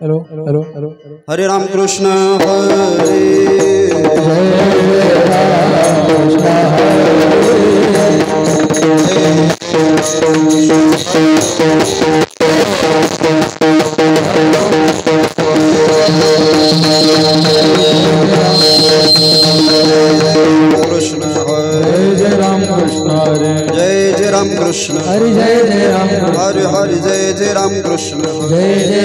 Hello hello hello. हरे राम कृष्ण हरे कृष्ण हरे जय राम कृष्ण हरे जय राम कृष्ण हरि जय राम हरे हरे जय राम कृष्ण जय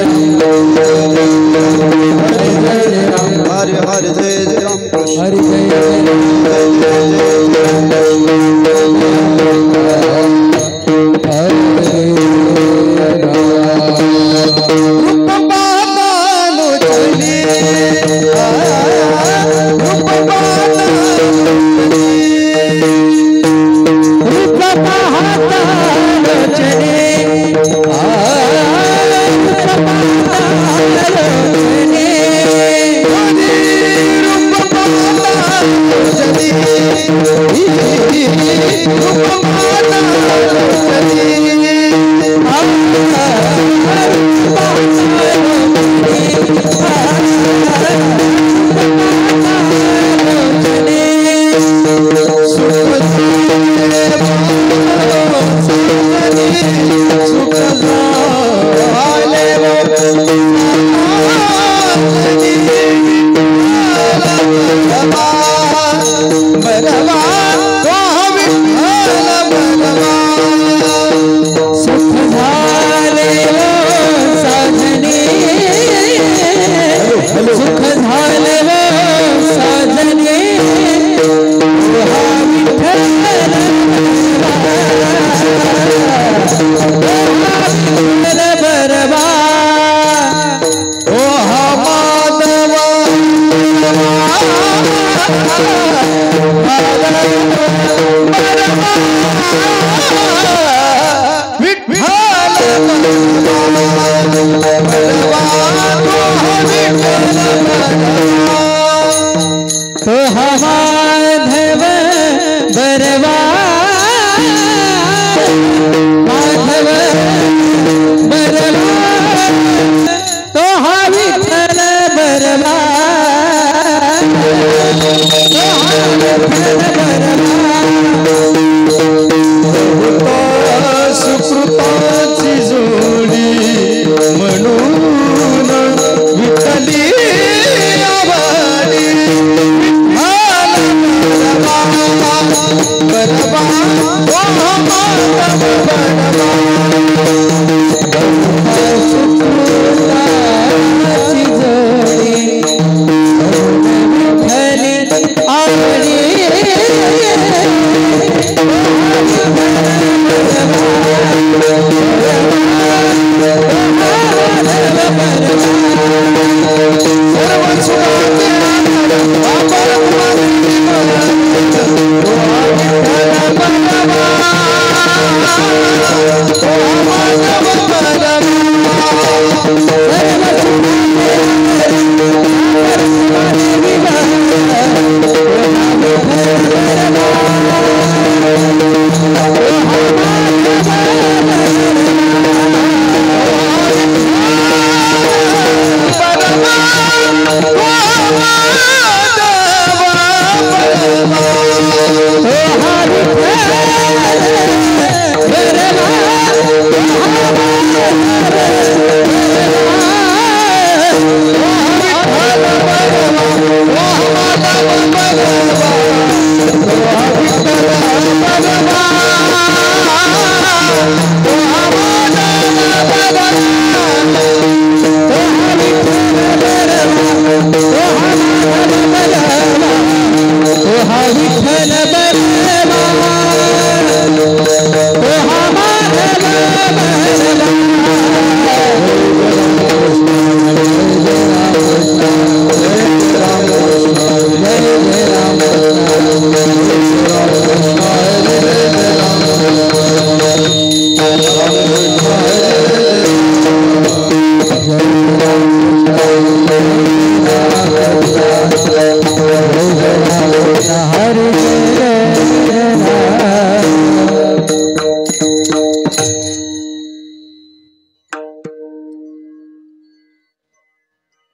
राम हरे हरे जय राम कृष्ण हरि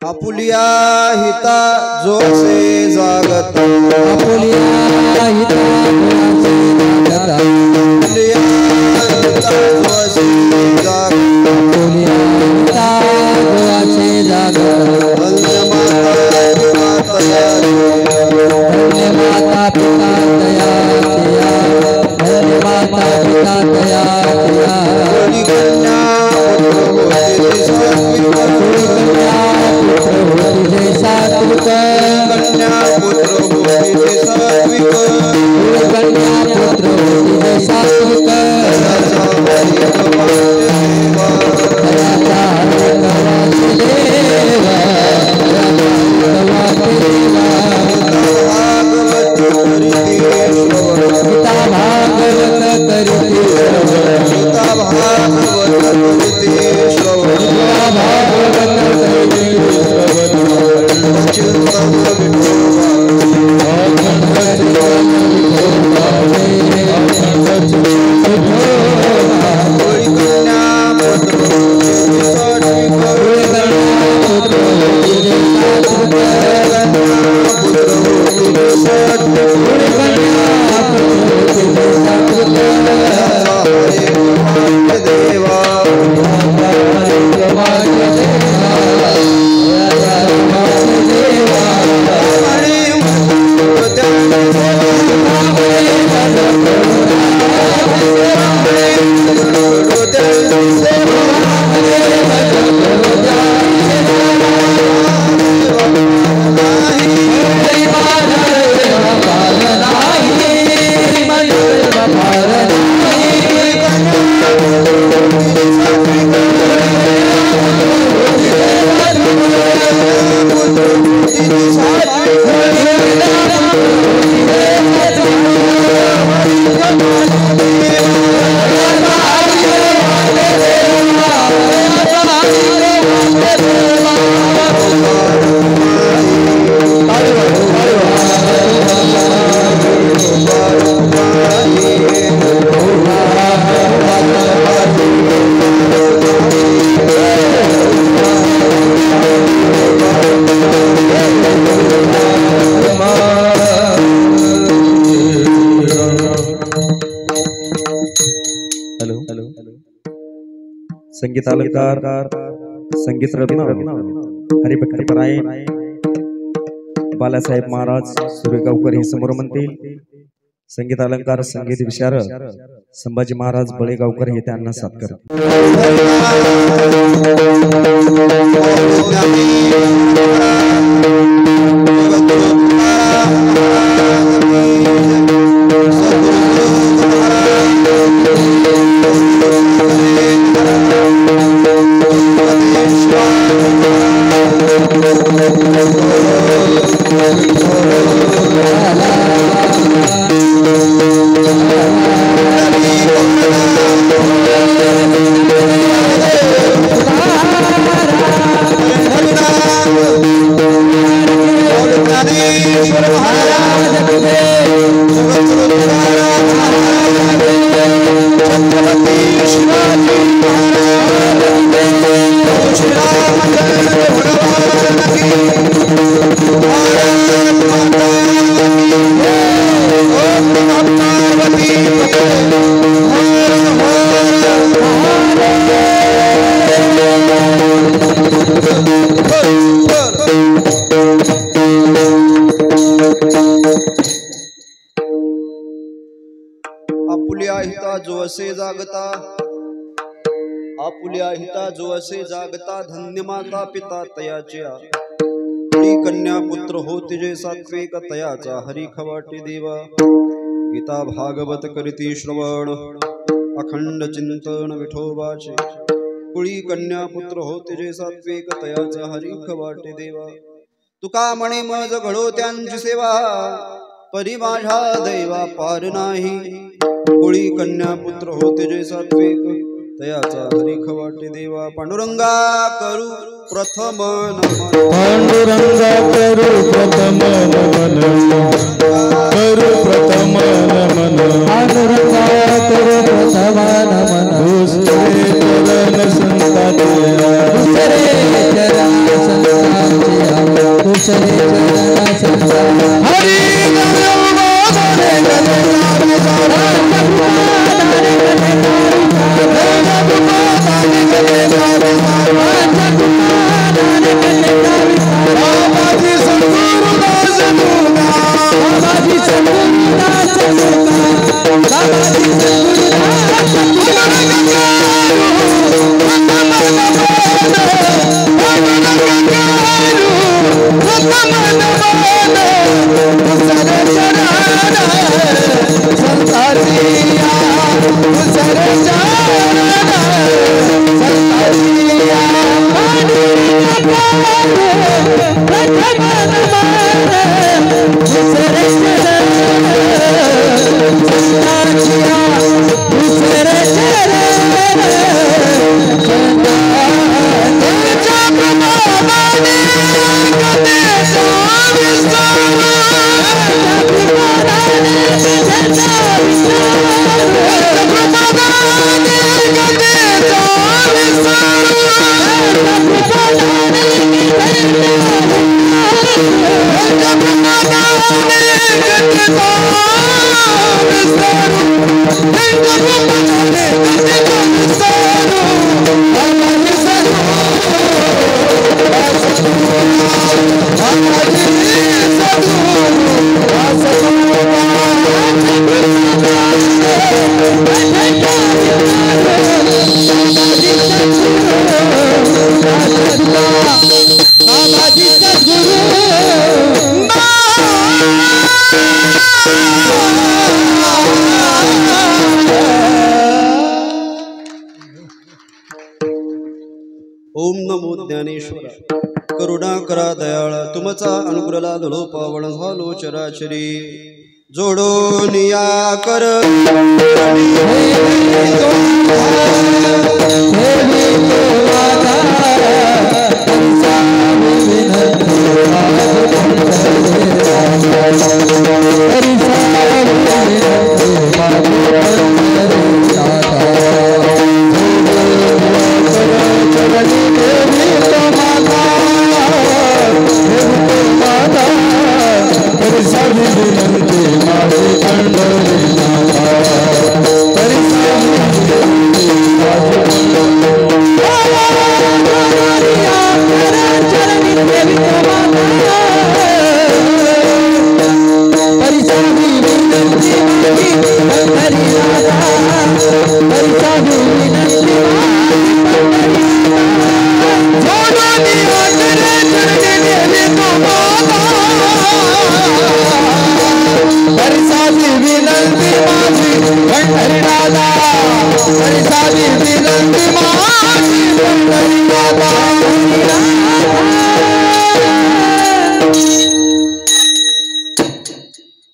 आपुलिया हिता जो असे जागता आपुलिया हिता जो असे जागता आपुलिया हिता जो असे जागता धन्य माता पिता दया धन्य माता पिता दया कन्या सात्विक कन्या पुत्र होती सात्विक कन्या पुत्र होती सात्विक संगीत अलंकार संगीत रत्न हरिभक्ती परायण बालासाहेब महाराज सुरेगावकर हे समोर म्हणतील. संगीत अलंकार संगीत विशारद संभाजी महाराज बळेगावकर हे त्यांना साथ करतील. आपुल्या हिता जो असे जागता धन्य माता पिता तयाच्या कन्या पुत्र होती जे सात्विक तयाचा हरी खवाटी देवा. गीता भागवत करीती श्रवण अखंड चिंतन विठोबाचे कुळी कन्या पुत्र होते जे सात्विक तयाचा हरी खवाटी देवा. तुका म्हणे मज घडो त्यांची सेवा परी माझ्या दैवा पार नाही. कुळी कन्या पुत्र होते जे सात्विक तयाचा हरी खवाटे देवा. पांडुरंगा करू प्रथम नमन पांडुरंगा करू प्रथम नमन करू प्रथम नमन पांडुरंगा करू प्रथम नमन. दुसरे चरण संताचे दुसरे चरण संताचे ओम नमो ज्ञानेश्वर करुणा करा दयाळ तुमचा अनुग्रहाला धुळो पावण झालो चराचरी जोडून या कर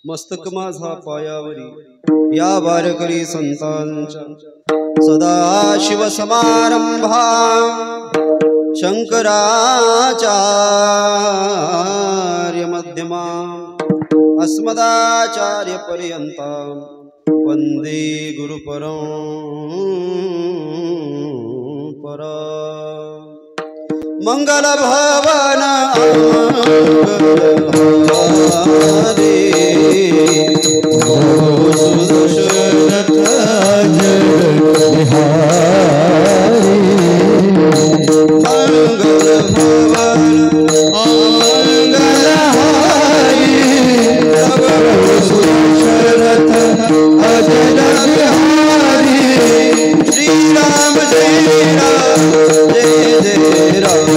मस्तक माझा पायावरी या वारकरी संतांच्या सदा शिव समारंभा शंकराचार्य मध्यमा अस्मदाचार्य पर्यंता वंदे गुरु परंपरा मंगल भवन सुदशरथ बिहारी मंगल भवन मंगलहारी सुदशरथ अजय बिहारी श्री राम जय राम जय जय राम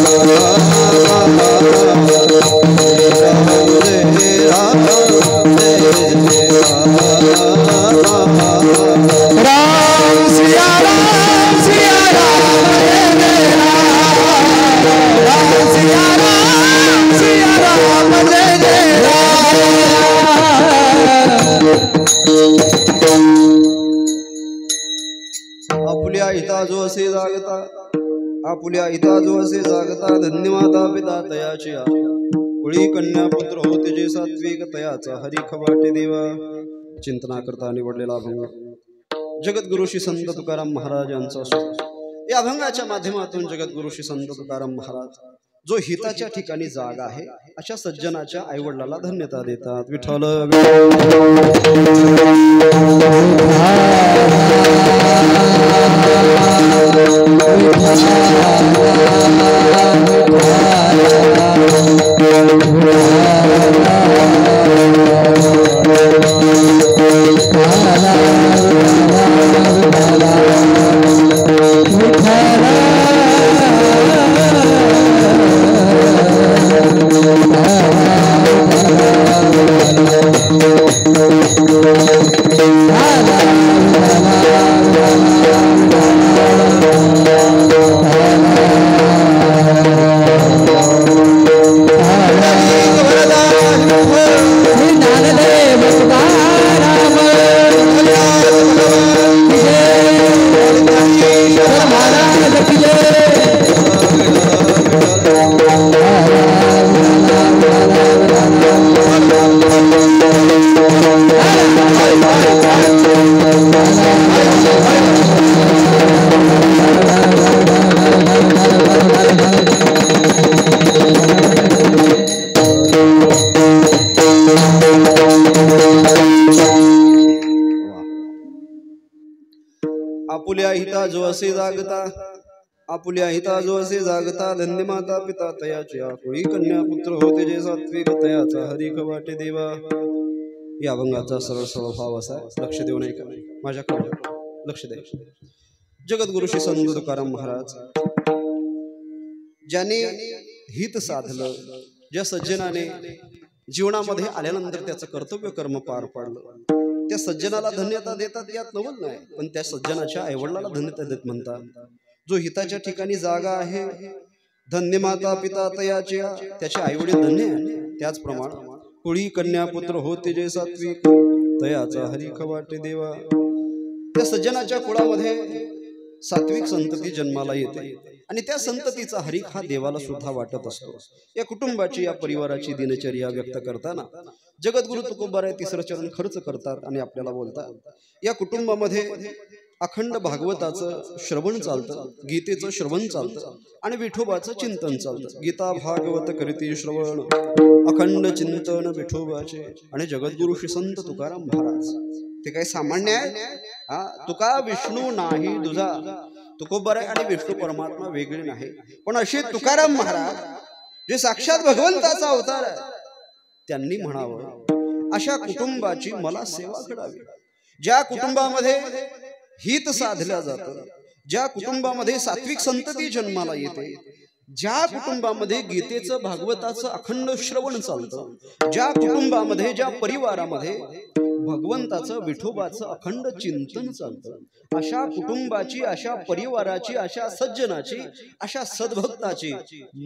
आपुल्या हिता जो असे जागता आपुल्या हिता जो असे जागता धन्यमाता पिता तयाची कुळी कन्या पुत्र होते जे सात्विक तयाचा हरी खवाटे देवा चिंतना करता निवडलेला अभंग जगद्गुरु श्री संत तुकाराम महाराज यांचा या अभंगाच्या माध्यमातून जगद्गुरु श्री संत तुकाराम महाराज जो हिताच्या ठिकाणी जागा आहे अशा सज्जनाच्या आईवडिलाला धन्यता देतात विठ्ठल असे जागता आपुल्या हिता जो असे जागता धन्य माता पिता तयाची कुळी कन्या पुत्र होते जे सात्विक तयाचा हरिक वाटे देवा। या अभंगाचा सरळ सरळ भाव असा लक्ष देऊ नये का माझ्याकडे लक्ष द्या। जगद्गुरु श्री संत तुकाराम महाराज ज्याने हित साधलं, ज्या सज्जनाने जीवनामध्ये आल्यानंतर त्याचं कर्तव्य कर्म पार पाडलं, त्या सज्जनाला धन्यता देतात यात नवल नाही, पण त्या सज्जनाच्या आईवडिलाला धन्यता देत म्हणतात। जो हिताच्या ठिकाणी जागा आहे धन्य माता पिता तयाचे त्याचे आईवडील धन्य आहे। त्याचप्रमाणे कुळी कन्या पुत्र होते जे सात्विक तयाचा हरिख वाटे देवा। त्या सज्जनाच्या कुळामध्ये सात्विक संतती जन्माला येते आणि त्या संततीचा हरिक हा देवाला सुद्धा वाटत असतो। या कुटुंबाची या परिवाराची दिनचर्या व्यक्त करताना जगद्गुरु तुकोबाराय तिसरं चरण खर्च करतात आणि आपल्याला बोलतात या कुटुंबामध्ये अखंड भागवताचं श्रवण चालतं, गीतेचं श्रवण चालतं आणि विठोबाचं चिंतन चालतं। गीता भागवत करीती श्रवण अखंड चिंतन विठोबाचे आणि जगद्गुरु श्री संत तुकाराम महाराज ते काही सामान्य आहे हा। तुका विष्णू नाही दुजा, तुकोबाराय आणि विष्णू परमात्मा वेगळे नाही, पण असे तुकाराम महाराज जे साक्षात भगवंताचा अवतार आहे त्यांनी म्हणावं अशा कुटुंबाची मला सेवा करावी। ज्या कुटुंबामध्ये हित साधलं जातं, ज्या कुटुंबामध्ये सात्विक संतती जन्माला येते, ज्या कुटुंबामध्ये गीतेचं भागवताचं अखंड श्रवण चालतं, ज्या कुटुंबामध्ये ज्या परिवारामध्ये भगवंताचं विठोबाचं अखंड चिंतन चालतं, अशा कुटुंबाची अशा परिवाराची अशा सज्जनाची अशा सद्भक्ताची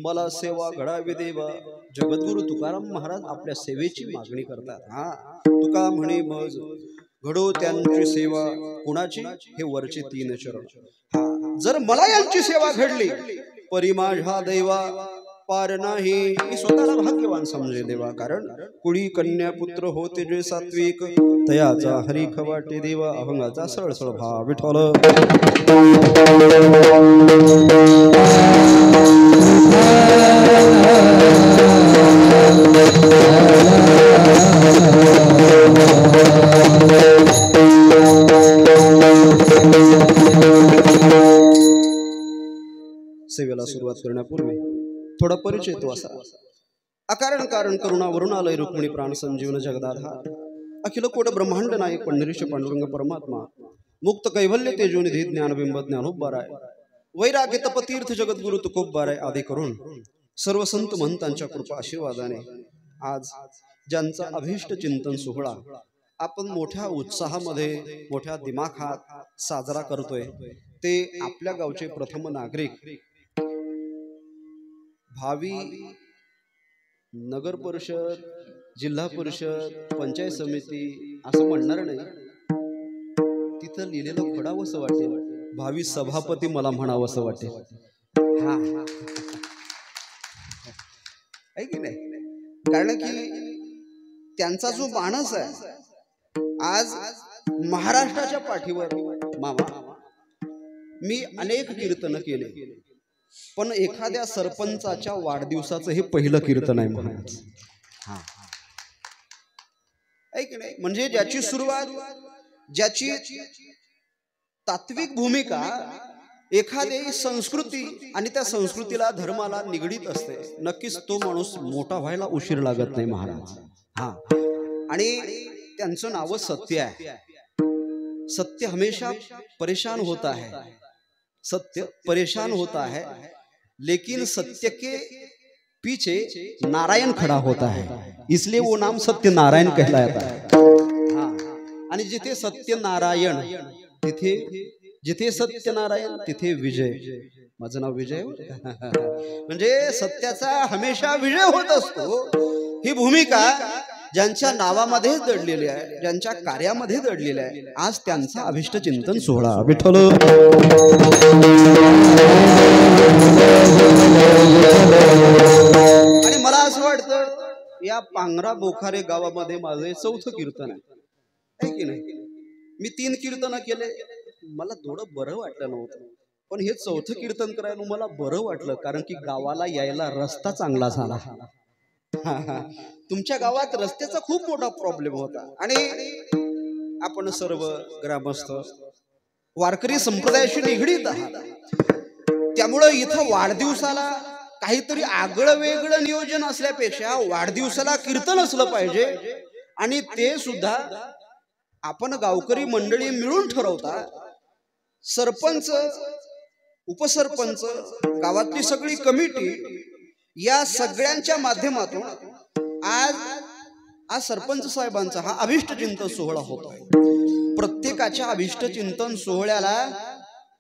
मला सेवा घडावी देवा। जगद्गुरु तुकाराम महाराज आपल्या सेवेची मागणी करतात। हा तुका म्हणे मज घडो त्यांची सेवा कुणाची हे वरचे तीन चरण। हा जर मला यांची सेवा घडली परी माझा देवा पार नाही, मी स्वतःला भाग्यवान समजे देवा। कारण कुळी कन्या पुत्र होते जे सात्विक तयाचा हरिख वाटे देवा। अभंगाचा सरळ सरळ भाव विठ्ठल। सेवेला सुरुवात करण्यापूर्वी थोडा परिचय तो असा। अकारण कारण करुणा वरुणालय रुक्मिणी प्राण संजीवन जगदाधार अखिल कोट ब्रह्मांड नायक पंढरीश पांडुरंग परमात्मा मुक्त कैवल्य तेजोनिधी ज्ञानबिंब ज्ञानोबाराय वैराग्य तपतीर्थ जगद्गुरु तुकोबाराय आदी करून सर्व संत महंतांच्या कृपा आशीर्वादाने आज ज्यांचा अभिष्ट चिंतन सोहळा आपण मोठ्या उत्साहामध्ये मोठ्या दिमाखात साजरा करतोय ते आपल्या गावचे प्रथम नागरिक भावी नगर परिषद जिल्हा परिषद पंचायत समिती असं म्हणणार नाही, तिथं लिहिलेलं पडावंसं वाटेल भावी सभापती मला म्हणावंसं वाटेल। हा आहे की नाही? कारण की त्यांचा जो माणस आहे आज महाराष्ट्राच्या पाठीवर मामा मी अनेक कीर्तन केले, पण एखाद्या सरपंचाच्या वाढदिवसाचं हे पहिलं कीर्तन आहे महाराज। ऐक नाही म्हणजे ज्याची सुरुवात ज्याची तात्विक भूमिका एखादी संस्कृती आणि त्या संस्कृतीला धर्माला निगडीत असते, नक्कीच तो माणूस मोठा व्हायला उशीर लागत नाही महाराज। हा आणि त्यांचं नाव सत्य आहे। सत्य हमेशा परेशान होता है, सत्य परेशान होता है, लेकिन सत्य के पीछे नारायण खड़ा होता है, इसलिए वो नाम सत्य नारायण कहलाता है। हाँ आणि जिथे सत्य नारायण तिथे जिथे सत्य नारायण तिथे विजय। माझं नाव विजय म्हणजे सत्याचा हमेशा विजय होत असतो। ही भूमिका ज्यांच्या नावामध्येच दडलेली आहे, ज्यांच्या कार्यामध्ये दडलेली आहे, आज त्यांचा अभिष्ट चिंतन सोहळा विठ्ठल। आणि मला असं वाटतं या पांगरा बोखारे गावामध्ये माझे चौथं कीर्तन आहे की नाही? मी 3 कीर्तन केले, मला थोडं बरं वाटलं नव्हतं, पण हे चौथं कीर्तन करायला मला बरं वाटलं कारण की गावाला यायला रस्ता चांगला झाला। तुमच्या गावात रस्त्याचा खूप मोठा प्रॉब्लेम होता आणि आपण सर्व ग्रामस्थ वारकरी संप्रदायाशी निगडीत आहात, त्यामुळं इथं वाढदिवसाला काहीतरी आगळं वेगळं नियोजन असल्यापेक्षा वाढदिवसाला कीर्तन असलं पाहिजे. आणि ते सुद्धा आपण गावकरी मंडळी मिळून ठरवता. सरपंच, उपसरपंच, गावातली सगळी कमिटी या सगळ्यांच्या माध्यमातून आज सरपंच साहेबांचा हा अभिष्ट चिंतन सोहळा होतो. प्रत्येकाच्या अभिष्ट चिंतन सोहळ्याला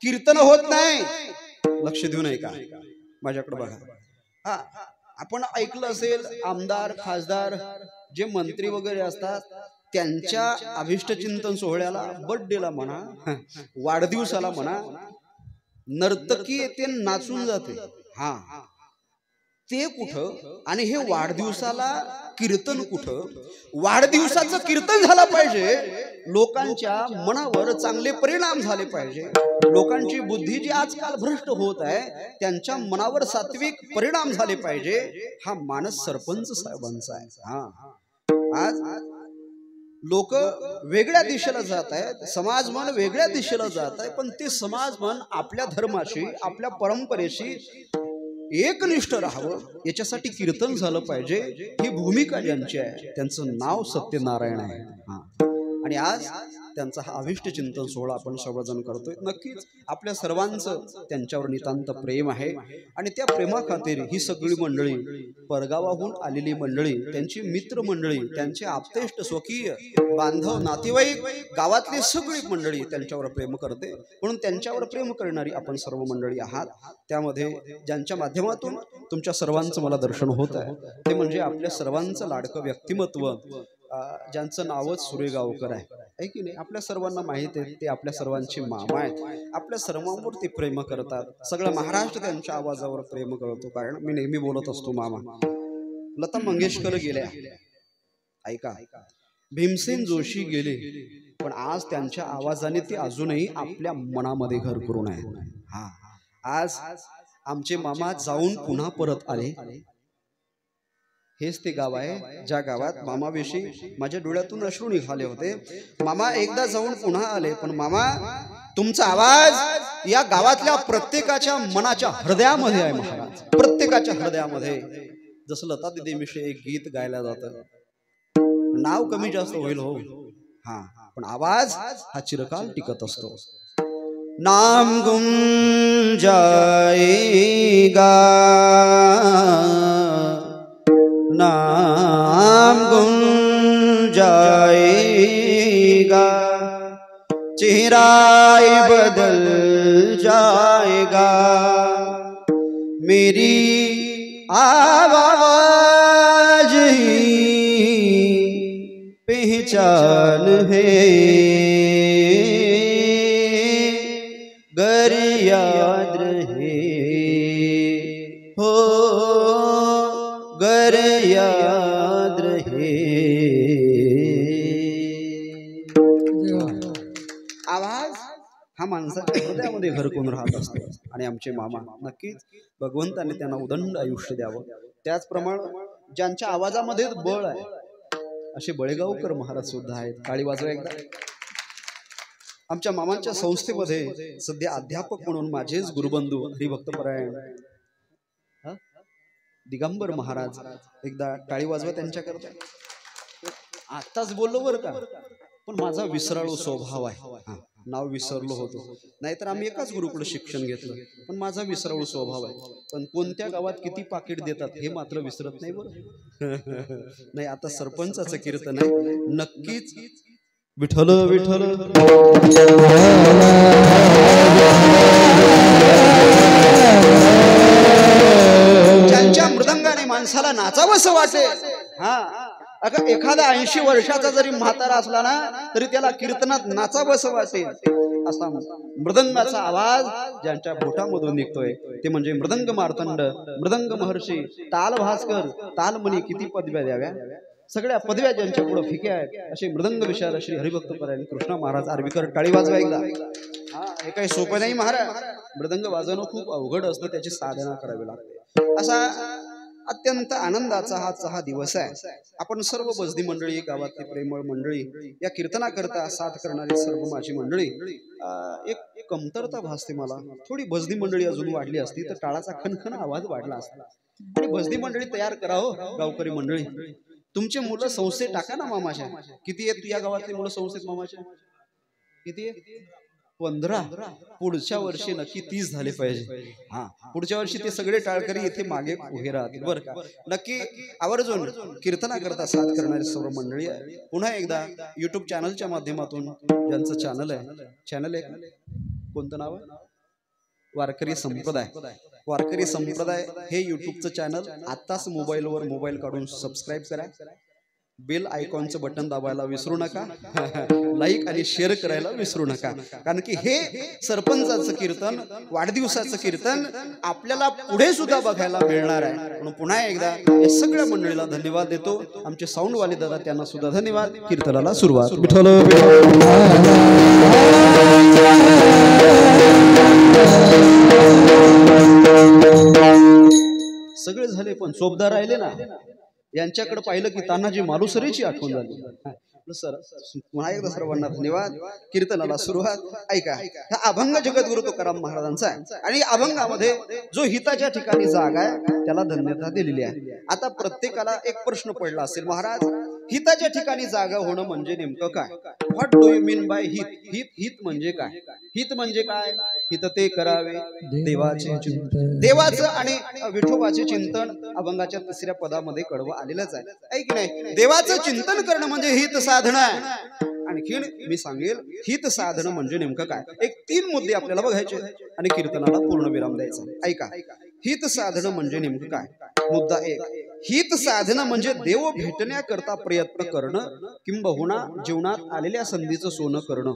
कीर्तन होत नाही. लक्ष देऊ नये का माझ्याकडे बघा. हा, आपण ऐकलं असेल आमदार खासदार जे मंत्री वगैरे असतात त्यांच्या अभिष्ट चिंतन सोहळ्याला, बर्थडेला म्हणा, वाढदिवसाला म्हणा, नर्तकी येते नाचून जाते. हा, ते कुठं आणि हे वाढदिवसाला कीर्तन कुठं? वाढदिवसाचं कीर्तन झालं पाहिजे, लोकांच्या मनावर चांगले परिणाम झाले पाहिजे. लोकांची बुद्धी जी आजकाल भ्रष्ट होत आहे त्यांच्या मनावर सात्विक परिणाम झाले पाहिजे. हा मानस सरपंच साहेबांचा आहे. हा, आज लोक वेगळ्या दिशेला जात आहेत, समाज मन वेगळ्या दिशेला जात आहे, पण ते समाज मन आपल्या धर्माशी, आपल्या परंपरेशी एकनिष्ठ राहावं याच्यासाठी कीर्तन झालं पाहिजे. ही भूमिका ज्यांची आहे त्यांचं नाव सत्यनारायण आहे. आणि आज त्यांचा हा अभिष्ट चिंतन सोहळा आपण सर्वजण करतोय. नक्कीच आपल्या सर्वांचं त्यांच्यावर नितांत प्रेम आहे आणि त्या प्रेमाखातीर ही सगळी मंडळी, परगावाहून आलेली मंडळी, त्यांची मित्र मंडळी, त्यांचे आप्तेष्ट स्वकीय बांधव नातेवाईक, गावातली सगळी मंडळी त्यांच्यावर प्रेम करते. म्हणून त्यांच्यावर प्रेम करणारी आपण सर्व मंडळी आहात. त्यामध्ये ज्यांच्या माध्यमातून तुमच्या सर्वांचं मला दर्शन होत आहे ते म्हणजे आपल्या सर्वांचं लाडकं व्यक्तिमत्व, ज्यांचं नावच सुरेगावकर आहे की नाही. आपल्या सर्वांना माहित आहे ते आपल्या सर्वांची मामा आहेत. आपल्या सर्वांवर ते प्रेम करतात. सगळं महाराष्ट्र त्यांच्या आवाजावर प्रेम करतो. कारण मी नेहमी बोलत असतो मामा. लता मंगेशकर गेल्या, ऐका, भीमसेन जोशी गेले, पण आज त्यांच्या आवाजाने ते अजूनही आपल्या मनामध्ये घर करून आहेत. हा, आज आमचे मामा जाऊन पुन्हा परत आले. हेच ते गाव आहे ज्या गावात मामाविषयी माझ्या डोळ्यातून अश्रू निघाले होते. मामा एकदा जाऊन पुन्हा आले, पण मामा तुमचा आवाज या गावातल्या प्रत्येकाच्या मनाच्या हृदयामध्ये आहे महाराज. प्रत्येकाच्या हृदयामध्ये. जसं लता दीदीविषयी एक गीत गायला जातं, नाव कमी जास्त होईल हो, हा, पण आवाज हा चिरकाल टिकत असतो. नाम गुम जाएगा, नाम गुम जाएगा, चेहरा बदल जाएगा, मेरी आवाज ही पहचान है, गर याद रहे हो, गर याद रहे. आवाज हा माणसाच्या हृदयामध्ये घर करून राहत असतो. आणि आमचे मामा नक्कीच भगवंताने त्यांना उदंड आयुष्य द्यावं. त्याचप्रमाणे ज्यांच्या आवाजामध्ये बळ आहे असे बळेगावकर महाराज सुद्धा आहेत. टाळी वाजवा एकदा. आमच्या मामांच्या संस्थेमध्ये सध्या अध्यापक म्हणून माझेच गुरुबंधू हरिभक्तपरायण दिगंबर महाराज, एकदा टाळी वाजवा त्यांच्याकरता. आत्ताच बोललो बरं का, पण माझा विसराळू स्वभाव आहे. नाव विसरलो होतो, नाहीतर आम्ही एकाच गुरुकडे शिक्षण घेतलं, पण माझा विसराळू स्वभाव आहे. पण कोणत्या गावात किती पाकिट देतात हे मात्र विसरत नाही बरं. नाही, आता सरपंचाचं कीर्तन आहे. नक्कीच विठ्ठल विठ्ठल ज्यांच्या मृदंगाने माणसाला नाचावंसं वाटे. हा, अगं एखादा 80 वर्षाचा जरी म्हातारा असला ना तरी त्याला कीर्तनात नाचावंसं वाटेल. असा मृदंगाचा आवाज ज्यांच्या पोटामधून निघतोय ते म्हणजे मृदंग मार्तंड, मृदंग महर्षी, ताल भास्कर, तालमणी. किती पदव्या द्याव्या, सगळ्या पदव्या ज्यांच्या पुढे फिक्या आहेत असे मृदंग विशारद श्री हरिभक्तपरायण कृष्ण महाराज आर्वीकर. टाळी वाजवा एकदा. हा, हे काही सोपं नाही महाराज. मृदंग वाजवणं खूप अवघड असतं, त्याची साधना करावी लागते. असा अत्यंत आनंदाचा हा दिवस आहे. आपण सर्व बजनी मंडळी, गावातली प्रेमळ मंडळी, या कीर्तनाकरता साथ करणारी सर्व माझी मंडळी, एक कमतरता भासते मला. थोडी बजनी मंडळी अजून वाढली असती तर टाळाचा खणखण आवाज वाढला असता. आणि बजनी मंडळी तयार करा हो गावकरी मंडळी. तुमचे मुलं संस्थेत टाका ना मामाच्या. किती आहेत या गावातली मुलं संस्थेत मामाच्या? किती आहे? 15. पुढच्या वर्षी नक्की 30 झाले पाहिजे. हा, पुढच्या वर्षी ते सगळे टाळकरी इथे मागे उभे राहतील बरं का. नक्की आवर्जून कीर्तनाकरता साथ करणारी सर्व मंडळी आहे. पुन्हा एकदा युट्यूब चॅनलच्या माध्यमातून ज्यांचं चॅनल आहे कोणतं नाव आहे? वारकरी संप्रदाय. वारकरी संप्रदाय हे युट्यूबचं चॅनल आत्ताच मोबाईल काढून सबस्क्राईब करा. बेल आयकॉनचं बटन दाबायला विसरू नका. लाईक आणि शेअर करायला विसरू नका. कारण की हे सरपंचाचं कीर्तन, वाढदिवसाचं कीर्तन आपल्याला पुढे सुद्धा बघायला मिळणार आहे. म्हणून पुन्हा एकदा या सगळ्या मंडळीला धन्यवाद देतो. आमचे साऊंडवाले दादा त्यांना सुद्धा धन्यवाद. कीर्तनाला सुरुवात. सगळे झाले पण चोपदार राहिले ना. यांच्याकडे पाहिलं की तानाजी मालुसरेची आठवण झाली. सर पुन्हा एकदा सर्वांना धन्यवाद. कीर्तनाला सुरुवात. ऐका, हा अभंग जगद्गुरु तुकाराम महाराजांचा आहे. आणि अभंगामध्ये जो हिताच्या ठिकाणी जागा आहे त्याला धन्यता दिलेली आहे. आता प्रत्येकाला एक प्रश्न पडला असेल, महाराज हिताच्या ठिकाणी जागा होणं म्हणजे नेमकं काय? What do you mean by हित? हित म्हणजे काय? हित म्हणजे काय? हित ते करावे देवाचे चिंतन. देवाचं आणि विठोबाचे चिंतन अभंगाच्या 3ऱ्या पदामध्ये कडवं आलेलंच आहे. ऐक नाही, देवाचं चिंतन करणं म्हणजे हित साधन आहे. आणखीन मी सांगेल हित साधन म्हणजे नेमकं काय. एक 3 मुद्दे आपल्याला बघायचे आणि कीर्तनाला पूर्ण विराम द्यायचा. ऐका, हित साधन म्हणजे नेमकं काय. मुद्दा 1, हित साधन म्हणजे देव भेटण्याकरता प्रयत्न करणं, किंबहुना जीवनात आलेल्या संधीचं सोनं करणं.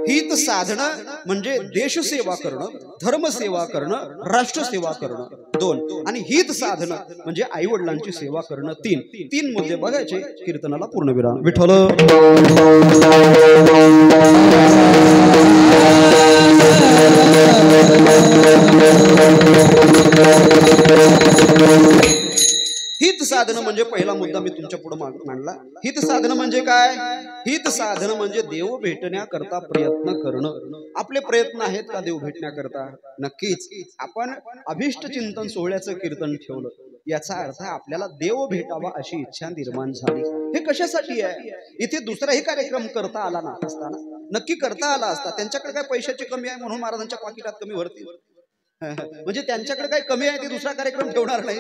हित साधन म्हणजे देशसेवा करणं, धर्मसेवा करणं, राष्ट्रसेवा करणं. 2 आणि हित साधन म्हणजे आई वडिलांची सेवा करणं. 3 मुद्दे बघायचे. कीर्तनाला पूर्ण विराम. विठ्ठल. हित साधन म्हणजे पहिला मुद्दा मी तुमच्या पुढे मांडला. हित साधन म्हणजे काय? हित साधन म्हणजे देव भेटण्याकरता प्रयत्न करणं. आपले प्रयत्न आहेत का देव भेटण्याकरता? नक्कीच. आपण अभिष्ट चिंतन सोहळ्याचं कीर्तन ठेवलं याचा अर्थ आपल्याला देव भेटावा अशी इच्छा निर्माण झाली. हे कशासाठी आहे? इथे दुसराही कार्यक्रम करता आला ना असताना, नक्की करता आला असता. त्यांच्याकडे काय पैशाची कमी आहे म्हणून महाराजांच्या पाकिटात कमी भरती, म्हणजे त्यांच्याकडे काय कमी आहे ते दुसरा कार्यक्रम ठेवणार नाही.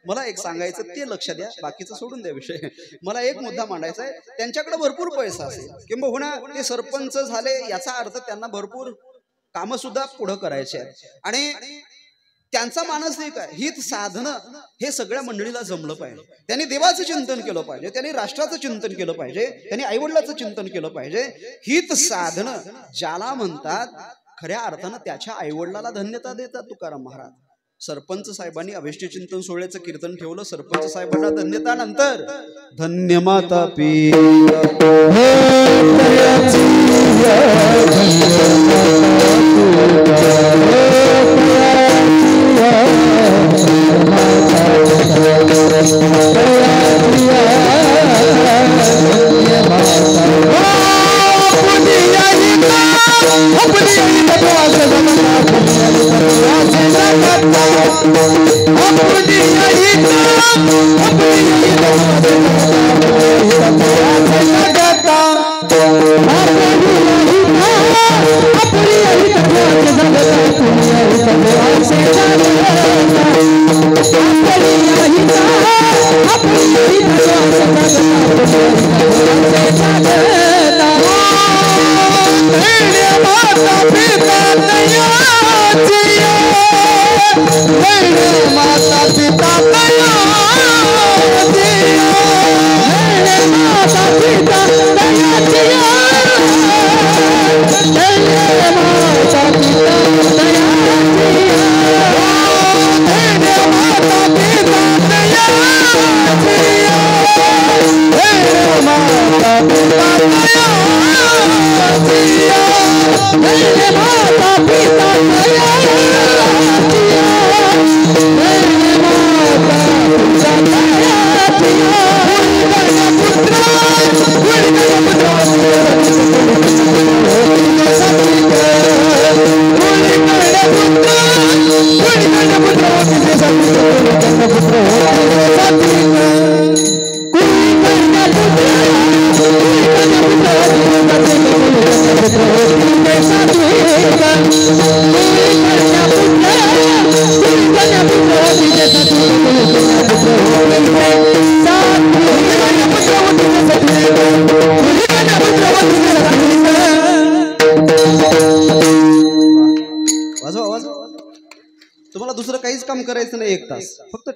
मला एक सांगायचं ते लक्ष द्या, बाकीचं सोडून द्या विषय. मला एक मुद्दा मांडायचा आहे. त्यांच्याकडे भरपूर पैसा असेल, किंबहुना ते सरपंच झाले याचा अर्थ त्यांना भरपूर कामं सुद्धा पुढे करायचे आहेत. आणि त्यांचा मानस एक आहे, हित साधन हे सगळ्या मंडळीला जमलं पाहिजे. त्यांनी देवाचं चिंतन केलं पाहिजे, त्यांनी राष्ट्राचं चिंतन केलं पाहिजे, त्यांनी आईवडिलाचं चिंतन केलं पाहिजे. हित साधन ज्याला म्हणतात खऱ्या अर्थानं त्याच्या आईवडिलाला धन्यता देतात तुकाराम महाराज. सरपंच साहेबांनी अभिष्ट चिंतन सोहळ्याचं कीर्तन ठेवलं. सरपंच साहेबांना धन्यता नंतर धन्य माता पी माता पिता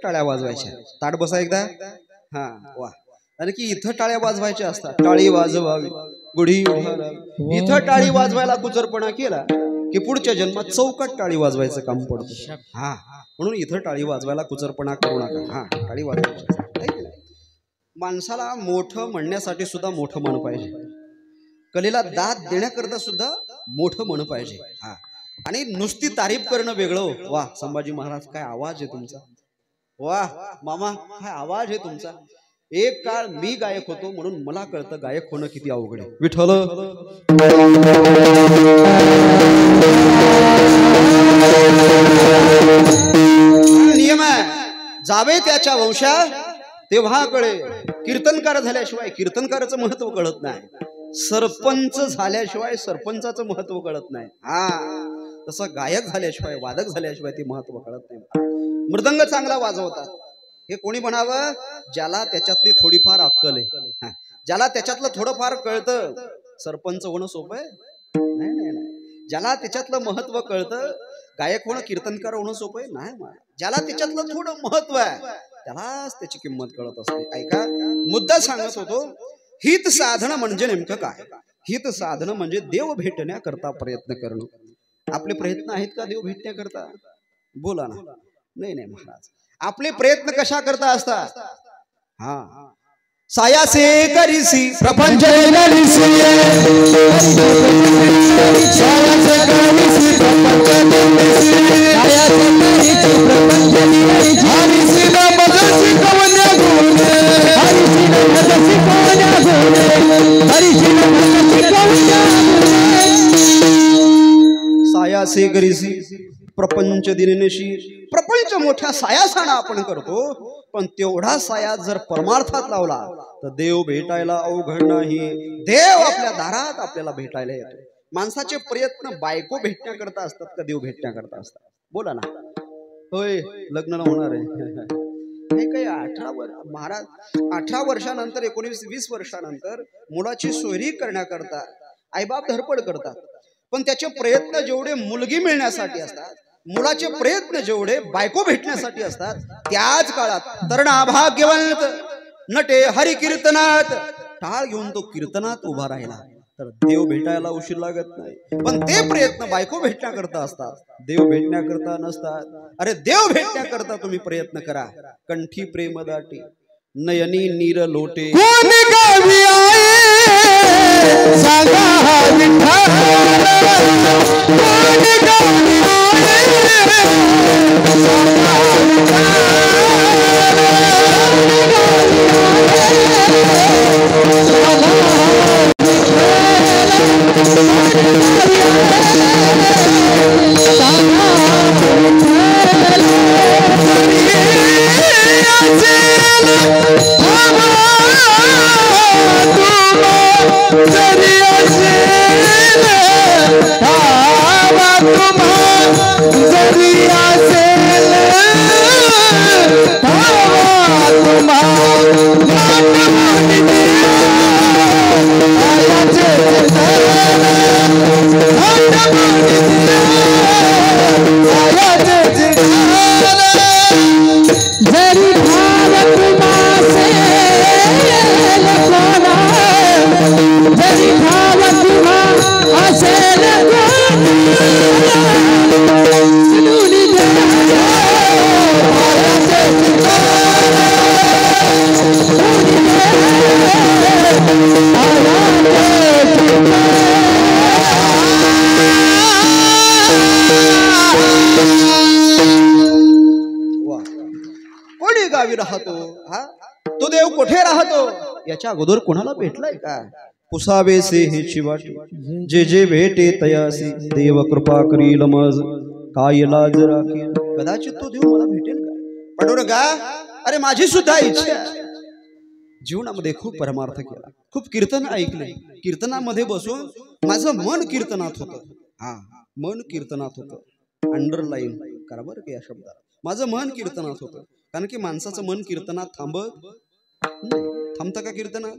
टाळ्या वाजवायच्या. ताट बसा एकदा. हा वा. आणि की इथं टाळ्या वाजवायच्या असतात. टाळी वाजवावी गुढी उभारावी. इथं टाळी वाजवायला कुचरपणा केला की पुढच्या जन्मात चौकात टाळी वाजवायचं काम पडतं. हा म्हणून इथं टाळी वाजवायला कुचरपणा करू नका. हा टाळी वाजवायची. माणसाला मोठं म्हणण्यासाठी सुद्धा मोठं मन पाहिजे. कलेला दाद देण्याकरता सुद्धा मोठं मन पाहिजे. हा आणि नुसती तारीफ करणं वेगळं. वा संभाजी महाराज काय आवाज आहे तुमचा. वा मामा काय आवाज आहे तुमचा. एक काळ मी गायक होतो म्हणून मला कळतं गायक होणं किती अवघड आहे. विठ्ठल नियम आहे. जावे त्याच्या वंशा तेव्हा कळे. कीर्तनकार झाल्याशिवाय कीर्तनकाराचं महत्व कळत नाही. सरपंच झाल्याशिवाय सरपंचाचं महत्व कळत नाही. हा तसं गायक झाल्याशिवाय वादक झाल्याशिवाय ते महत्व कळत नाही. मृदंग चांगला वाजवतात हे कोणी म्हणावं. ज्याला त्याच्यातली थोडीफार अक्कल आहे. ज्याला त्याच्यातलं थोडंफार कळतं. सरपंच होणं सोपं आहे नाही नाही नाही. ज्याला त्याच्यातलं महत्व कळतं. गायक होणं कीर्तनकार होणं सोपं आहे नाही. ज्याला त्याच्यातलं थोडं महत्व आहे त्यालाच त्याची किंमत कळत असते. ऐका मुद्दा सांगत होतो. हित साधन म्हणजे नेमकं काय. हित साधन म्हणजे देव भेटण्याकरता प्रयत्न करणं. आपले प्रयत्न आहेत का देव भेटण्याकरता. बोला ना. नाही नाही महाराज आपले प्रयत्न कशा करता असतात. हा सायासे करीसी प्रपंच नरिसी सायासे करीसी प्रपंच नरिसी सायासे करीसी प्रपंच नरिसी हरिसी न मजसी कवन्या गुणे हरिसी न मजसी कवन्या गुणे हरिसी न मजसी कवन्या गुणे सायासे करीसी प्रपंच दिनेशी. प्रपंच मोठ्या सायासाना आपण करतो पण तेवढा साया जर परमार्थात लावला तर देव भेटायला अवघड नाही. देव आपल्या दारात आपल्याला भेटायला येतो. माणसाचे प्रयत्न बायको भेटण्याकरता असतात का देव भेटण्याकरता असतात. बोला ना. होय लग्न होणार आहे हे काही 18 वर्षानंतर 19-20 वर्षानंतर मुलाची सोयरी करण्याकरता आईबाप धडपड करतात. पण त्याचे प्रयत्न जेवढे मुलगी मिळण्यासाठी असतात मुलाचे प्रयत्न जेवढे बायको भेटण्यासाठी असतात त्याच काळात तरणा भाग्यवंत नटे हरी कीर्तनात टाळ घेऊन तो कीर्तनात उभा राहिला तर देव भेटायला उशीर लागत नाही. पण ते प्रयत्न बायको भेटण्याकरता असतात देव भेटण्याकरता नसतात. अरे देव भेटण्याकरता तुम्ही प्रयत्न करा. कंठी प्रेम दाटी नयनी नीर लोटे कोण गावी आहे सांगा विठ्ठल कोण गावी राहतो. हा तो देव कुठे राहतो याच्या अगोदर कोणाला भेटलाय का. पुसावे से हे चिवाटी जे जे भेटे तयासी देव कृपा करील मज काय लाज राखील. कदाचित तो देव मला भेटेल का. पांडुरंगा अरे माझी सुद्धा इच्छा. जीवनामध्ये खूप परमार्थ केला खूप कीर्तन ऐकले. कीर्तनामध्ये बसून माझं मन कीर्तनात होतं. हा मन कीर्तनात होतं. अंडरलाईन करा बरं का या शब्दाला. माझं मन कीर्तनात होतं. कारण की माणसाचं मन कीर्तनात थांबतं का कीर्तनात.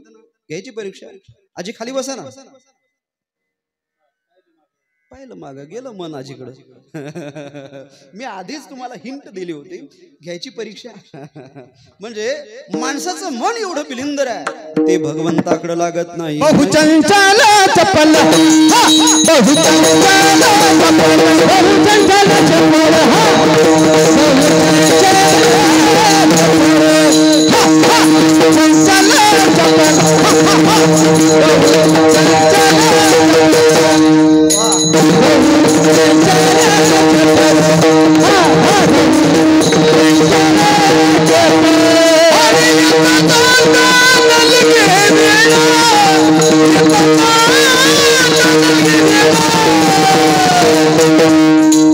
घ्यायची परीक्षा. आजी खाली बसा ना. पाहिलं माग गेलं मन आजीकडं. मी आधीच तुम्हाला हिंट दिली होती, घ्यायची परीक्षा. म्हणजे माणसाचं मन एवढं बिलिंदर आहे ते भगवंताकडे लागत नाही. बहुचंचल चपल बहुचंचल चपल बहुचंचल चपल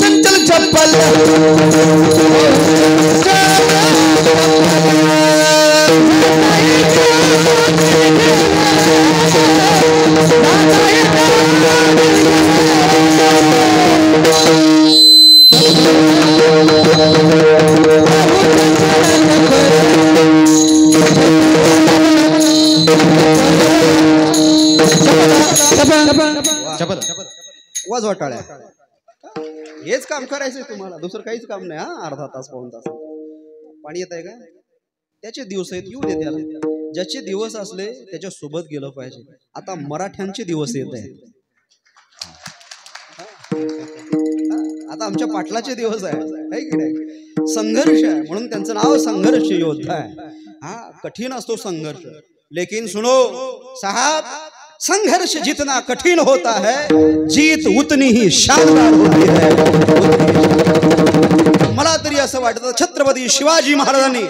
चंचल चप्पल वाजवा टाळ्या. हेच काम करायचंय तुम्हाला, दुसरं काहीच काम नाही. हा अर्धा तास पाऊण तास पाणी येत आहे का? त्याचे दिवस आहेत, येऊ दे त्याला. ज्याचे दिवस असले त्याच्या सोबत गेलं पाहिजे. आता मराठ्यांचे दिवस येत आहेत. आता आमच्या पाटलाचे दिवस आहे की नाही? संघर्ष आहे म्हणून त्यांचं नाव संघर्ष योद्धा आहे. हा कठीण असतो संघर्ष, लेकिन सुनो साहब, संघर्ष जितना कठिन होता है जीत उतनी ही शानदार होती है. मला तरी असं वाटतं छत्रपती शिवाजी महाराजांनी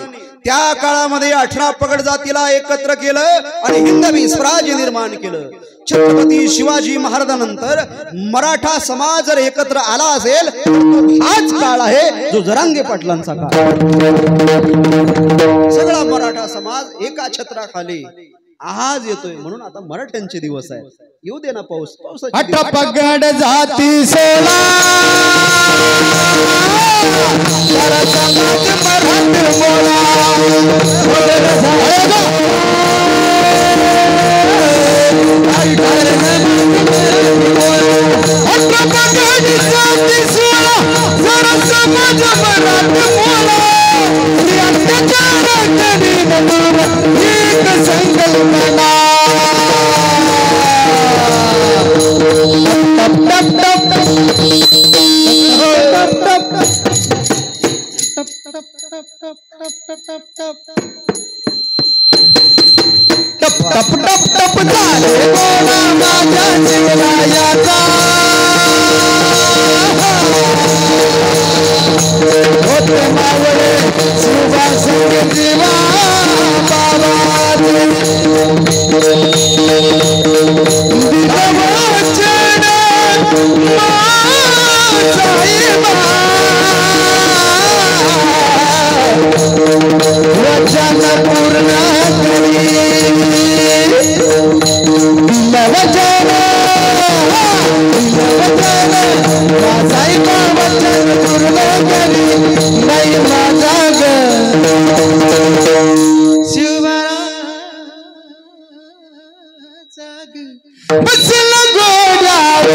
त्या काळामध्ये 18 पगड जातीला एकत्र केलं आणि हिंदवी स्वराज्य निर्माण केलं. छत्रपती शिवाजी महाराजांनंतर मराठा समाज जर एकत्र आला असेल हाच काळ आहे जो जरांगे पाटलांचा काळ. सगळा मराठा समाज एका छत्राखाली आज येतोय म्हणून आता मराठ्यांचे दिवस आहेत. येऊ दे ना पाऊस. पावसाची पगड जाती सोला टप टप टप झाले गोळा माझ्या शिवरायाचा. होते मावळे सुवासिक जीवा बाबाचे. दिलवचन साईबा वचन पूर्ण करी. वचन साईबा वचन पूर्ण करी. नाही माझा ग बसल गोड्यावर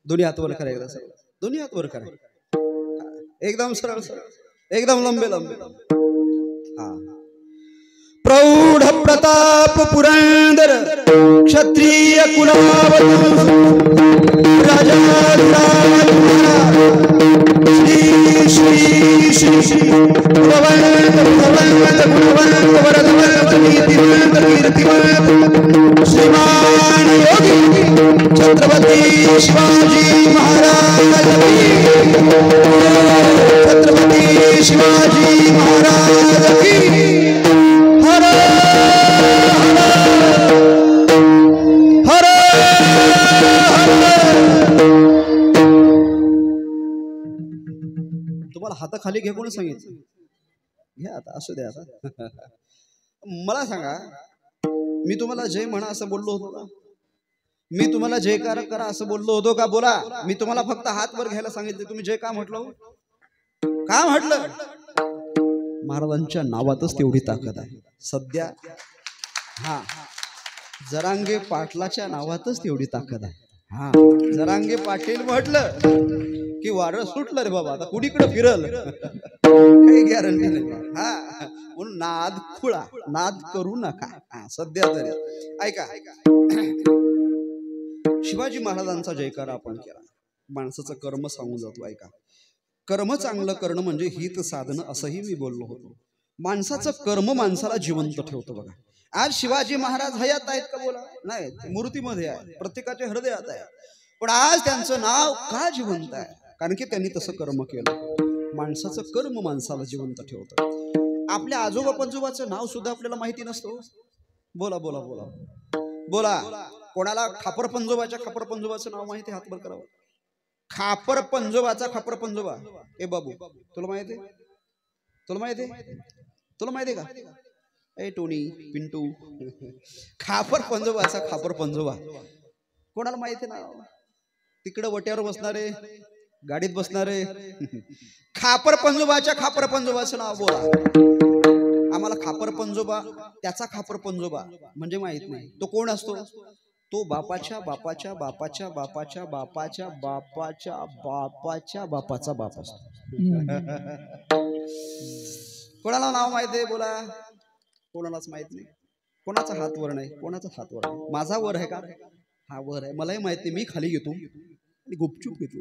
दोन्ही हात वर करा. एकदा सर दोन्ही हात वर करा. एकदम सरळ सरळ, एकदम लंबे लंबे. हा. प्रौढ प्रताप पुरंदर क्षत्रिय कुलावतंस राजा श्री श्री श्री श्री भगवंत भगवंत गुणवंत वरदवंत नीतिवंत कीर्तिवंत श्रीमान योगी छत्रपती शिवाजी महाराज की. छत्रपती शिवाजी महाराज की. हर हर खाली घे कोणी सांगितलं? घ्या आता, असू द्या आता. मला सांगा, मी तुम्हाला जय म्हणा असं बोललो होतो का? मी तुम्हाला जयकार करा असं बोललो होतो का? बोला. मी तुम्हाला फक्त हात वर घ्यायला सांगितले, तुम्ही जय का म्हटलं? का म्हटलं? महाराजांच्या नावातच तेवढी ताकद आहे सध्या. हा, जरांगे पाटलाच्या नावातच तेवढी ताकद आहे. हा, जरांगे पाटील म्हटलं की वारं सुटलं रे बाबा, आता कुणीकडे फिरल काही गॅरंटी नाही. हा, म्हणून नाद खुळा, नाद करू नका सध्या तरी. ऐका, शिवाजी महाराजांचा जयकार आपण केला, माणसाचं कर्म सांगून जातो. ऐका, कर्म चांगलं करणं म्हणजे हित साधनं असंही मी बोललो होतो. माणसाचं कर्म माणसाला जिवंत ठेवतं. बघा, आज शिवाजी महाराज हयात आहेत का? बोला. नाही, मूर्तीमध्ये आहे, प्रत्येकाच्या हृदयात आहे. पण आज त्यांचं नाव का जिवंत आहे? कारण की त्यांनी तसं कर्म केलं. माणसाचं कर्म माणसाला जिवंत ठेवतं. आपल्या आजोबा पंजोबाचं नाव सुद्धा आपल्याला माहिती नसतं. बोला बोला बोला बोला. कोणाला खापर पंजोबाचं नाव माहिती? हात वर करावं. खापर पंजोबा. ए बाबू, तुला माहिती आहे? तुला माहिती का? ए टोनी, पिंटू, खापर पंजोबा कोणाला माहिती ना? तिकडे वट्यावर बसणारे, गाडीत बसणारे, खापर पंजोबाचं नाव बोला. आम्हाला खापर पंजोबा, त्याचा खापर पंजोबा म्हणजे माहित नाही. तो कोण असतो? तो बापाच्या बापाच्या बापाच्या बापाच्या बापाच्या बापाच्या बापाच्या बापाचा बाप असतो. कोणाला नाव माहित आहे? बोला. कोणालाच माहित नाही. कोणाचा हात वर नाही, कोणाचा हात वर नाही. माझा वर आहे का? हा वर आहे. मलाही माहित नाही. मी खाली घेतो आणि गुपचूप घेतो.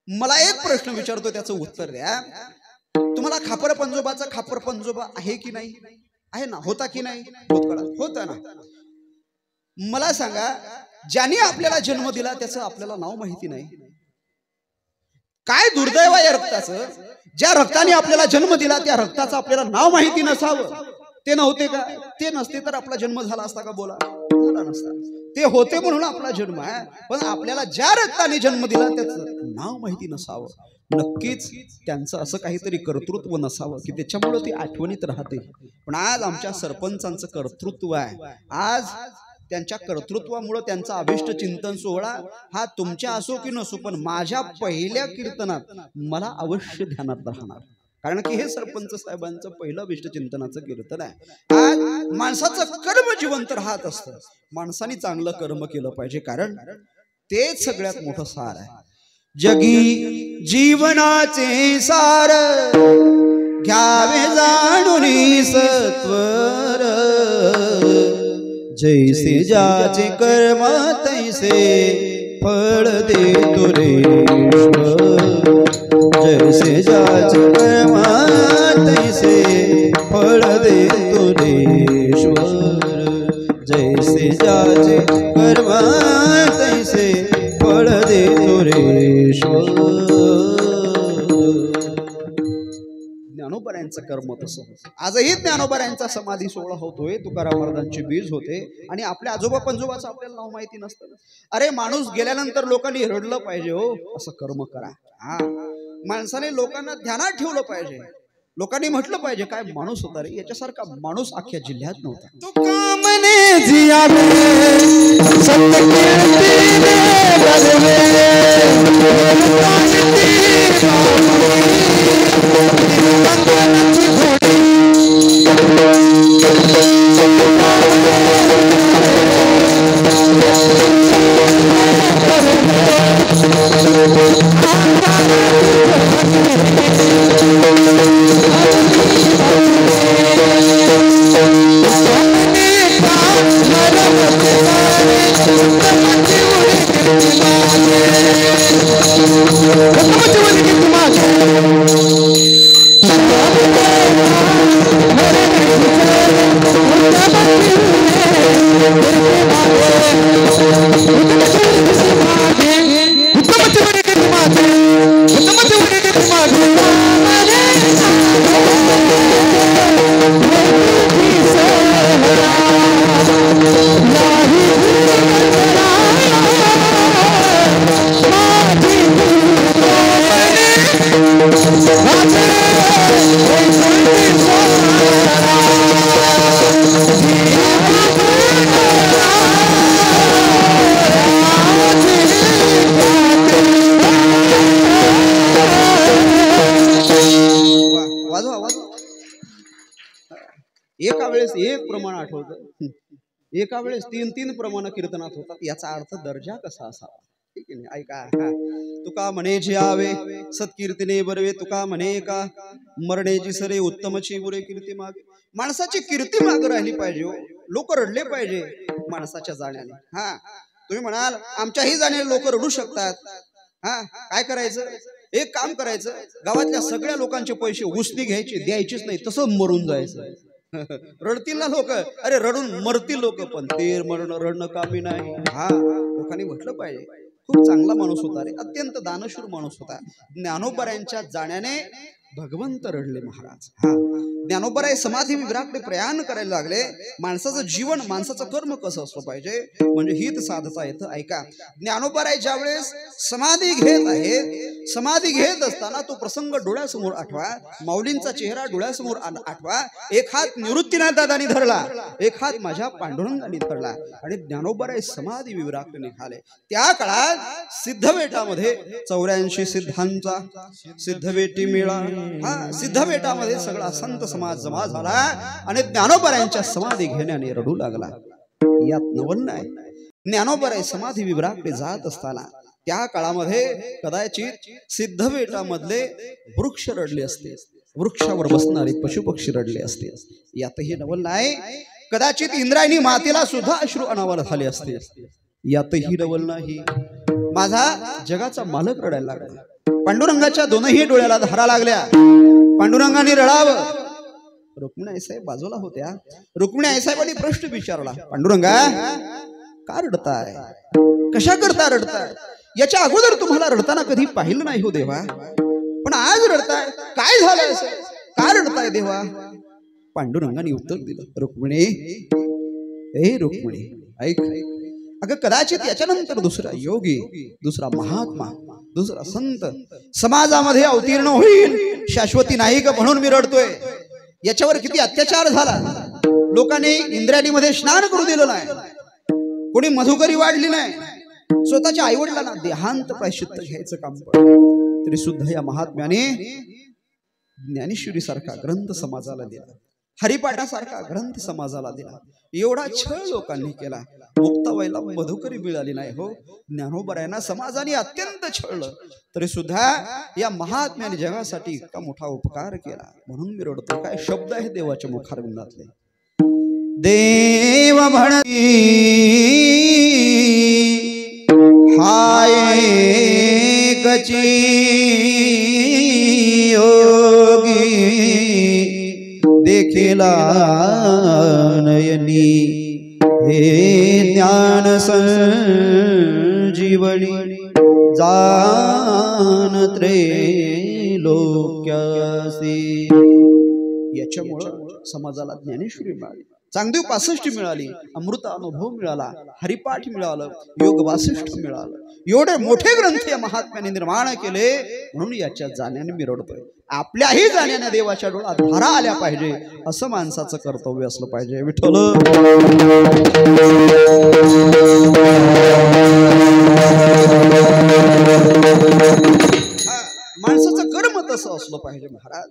मला एक प्रश्न विचारतो, त्याचं उत्तर द्या. तुम्हाला खापर पंजोबा आहे की नाही? आहे ना? होता की नाही? होता ना? मला सांगा, ज्याने आपल्याला जन्म दिला त्याचं आपल्याला नाव माहिती नाही. काय दुर्दैव आहे या रक्ताचं. ज्या रक्ताने आपल्याला जन्म दिला त्या रक्ताचं आपल्याला नाव माहिती नसावं. ते नव्हते का? ते नसते तर आपला जन्म झाला असता का? बोला. झाला नसता. ते होते म्हणून आपला जन्म आहे. पण आपल्याला ज्या रक्ताने जन्म दिला त्याचं नाव माहिती नसावं. नक्कीच त्यांचं असं काहीतरी कर्तृत्व नसावं की त्याच्यामुळे ती आठवणीत राहते. पण आज आमच्या सरपंचांचं कर्तृत्व आहे. आज त्यांच्या कर्तृत्वामुळे त्यांचा अभिष्ट चिंतन सोहळा हा तुमच्या असो की नसो, पण माझ्या पहिल्या कीर्तनात मला अवश्य ध्यानात राहणार. कारण की हे सरपंच साहेबांचं पहिलं अभिष्ट चिंतनाचं कीर्तन आहे. आज माणसाचं कर्म जिवंत राहत असतं. माणसाने चांगलं कर्म केलं पाहिजे, कारण तेच सगळ्यात मोठं सार आहे. जगी जीवनाचे सार घ्यावे जाणून सत्वर, जैसे ज्याचे कर्म तैसे फळ देतो रेश्वर. जैसे ज्याचे कर्म तैसे फळ देतो रेश्वर. जैसे ज्याचे कर्म तैसे फळ देतो रेश्वर. ज्ञानोबारायांचं कर्म तसं. आजही ज्ञानोबारायांचा समाधी सोहळा होतोय, तुकाराम महाराजांची बीज होते आणि आपल्या आजोबा पंजोबाचं आपल्याला नाव माहिती नसतं. अरे माणूस गेल्यानंतर लोकांनी रडलं पाहिजे हो, असं कर्म करा. हा, माणसाने लोकांना ध्यानात ठेवलं पाहिजे. लोकांनी म्हटलं पाहिजे काय माणूस होता रे, याच्यासारखा माणूस अख्ख्या जिल्ह्यात नव्हता. तुका मने जिया सत्य Come on, एका वेळेस एक प्रमाण आठवतं, एका वेळेस 3-3 प्रमाण कीर्तनात होतात. याचा अर्थ दर्जा कसा असावा, ठीक आहे. ऐका, तुका म्हणे जे आवे सत्कीर्तीने बरवे, तुका म्हणे का मरणेची सरे उत्तमची बुरे कीर्ती मागे. माणसाची कीर्ती मागे राहिली पाहिजे हो. लोक रडले पाहिजे माणसाच्या जाण्याने. तुम्ही म्हणाल आमच्याही जाण्याने लोक रडू शकतात. काय करायचं, एक काम करायचं, गावातल्या सगळ्या लोकांचे पैसे उसने घ्यायचे, द्यायचेच नाही, तसं मरून जायचं. रडतील ना लोक, अरे रडून मरतील लोक, पण ते रडणं कामी नाही. लोकांनी म्हटलं पाहिजे खूप चांगला माणूस होता रे, अत्यंत दानशूर माणूस होता. ज्ञानोबरायांच्या जाण्याने भगवंत रडले महाराज. ज्ञानोबराय समाधी विराकडे प्रयाण करायला लागले. माणसाचं जीवन, माणसाचं कर्म कसं असलं पाहिजे म्हणजे हित साधता येतं. ऐका, ज्ञानोबराय ज्या वेळेस समाधी घेत आहेत, समाधी घेत असताना तो प्रसंग डोळ्यासमोर आठवा, माऊलींचा चेहरा डोळ्यासमोर आठवा. एक हात निवृत्तीनाथ दादानी धरला, एक हात माझ्या पांडुरंगाने धरला आणि ज्ञानोबराय समाधी विराकडे निघाले. त्या काळात सिद्धवेटामध्ये 84 सिद्धांचा सिद्धवेटी मेळा, सिद्धवेटामध्ये सगळा संत समाज जमा झाला आणि ज्ञानोबरायांच्या समाधी घेण्याने रडू लागला. यात नवल नाही. ज्ञानोबराय समाधी विराकडे जात असताना त्या काळामध्ये कदाचित सिद्धवेटामधले वृक्ष रडले असते, वृक्षावर बसणारे पशुपक्षी रडले असते. यातही नवल नाही. कदाचित इंद्रायणी मातेला सुद्धा अश्रू अनावर झाले असते. यातही नवल नाही. माझा जगाचा मालक रडायला लागला. पांडुरंगाच्या दोनही डोळ्याला धारा लागल्या. पांडुरंगाने रडावं. रुक्मिणी आईसाहेब बाजूला होत्या. रुक्मिणी आईसाहेबांनी प्रश्न विचारला, पांडुरंगा का रडताय, कशा करता रडताय? याच्या अगोदर तुम्हाला रडताना कधी पाहिलं नाही हो देवा, पण आज रडताय, काय झालं असं, का रडताय देवा? पांडुरंगाने उत्तर दिलं, रुक्मिणी, ए रुक्मिणी ऐक, अगं कदाचित याच्यानंतर दुसरा योगी, दुसरा महात्मा, दुसरा संत समाजामध्ये अवतीर्ण होईल, शाश्वती नाही का म्हणून मी रडतोय. याच्यावर किती अत्याचार झाला. लोकांनी इंद्रायणीमध्ये स्नान करू दिलं नाही, कोणी मधुकरी वाढली नाही, स्वतःच्या आईवडिलांना देहांत प्रायश्चित्त घ्यायचं काम पडलं. तरी सुद्धा या महात्म्याने ज्ञानेश्वरी सारखा ग्रंथ समाजाला दिला, हरिपाठासारखा ग्रंथ समाजाला दिला. एवढा छळ लोकांनी केला, मुक्ताबाईला मधुकरी मिळाली नाही हो. ज्ञानोबरायांना समाजाने अत्यंत छळलं, तरी सुद्धा या महात्म्याने जगासाठी इतका मोठा उपकार केला. म्हणून मी रडतो. काय शब्द आहे देवाच्या मुखारविंदातले, देव म्हणी हाय कची योगी देखिला नयनी हे ज्ञान संजीवनी जान त्रैलोक्यासी. याच्यामुळं समाजाला ज्ञानेश्वरी मिळाली, चांगदेव 65 मिळाली, अमृत अनुभव मिळाला, हरिपाठ मिळालं, योग वासिष्ठ मिळालं. एवढे मोठे ग्रंथ या महात्म्याने निर्माण केले. म्हणून याच्या जाण्याने मी रडतोय. आपल्याही जाण्याने देवाच्या डोळ्यात धारा आल्या पाहिजे, असं माणसाचं कर्तव्य असलं पाहिजे. विठ्ठल माणसाचं कर्म तसं असलं पाहिजे महाराज.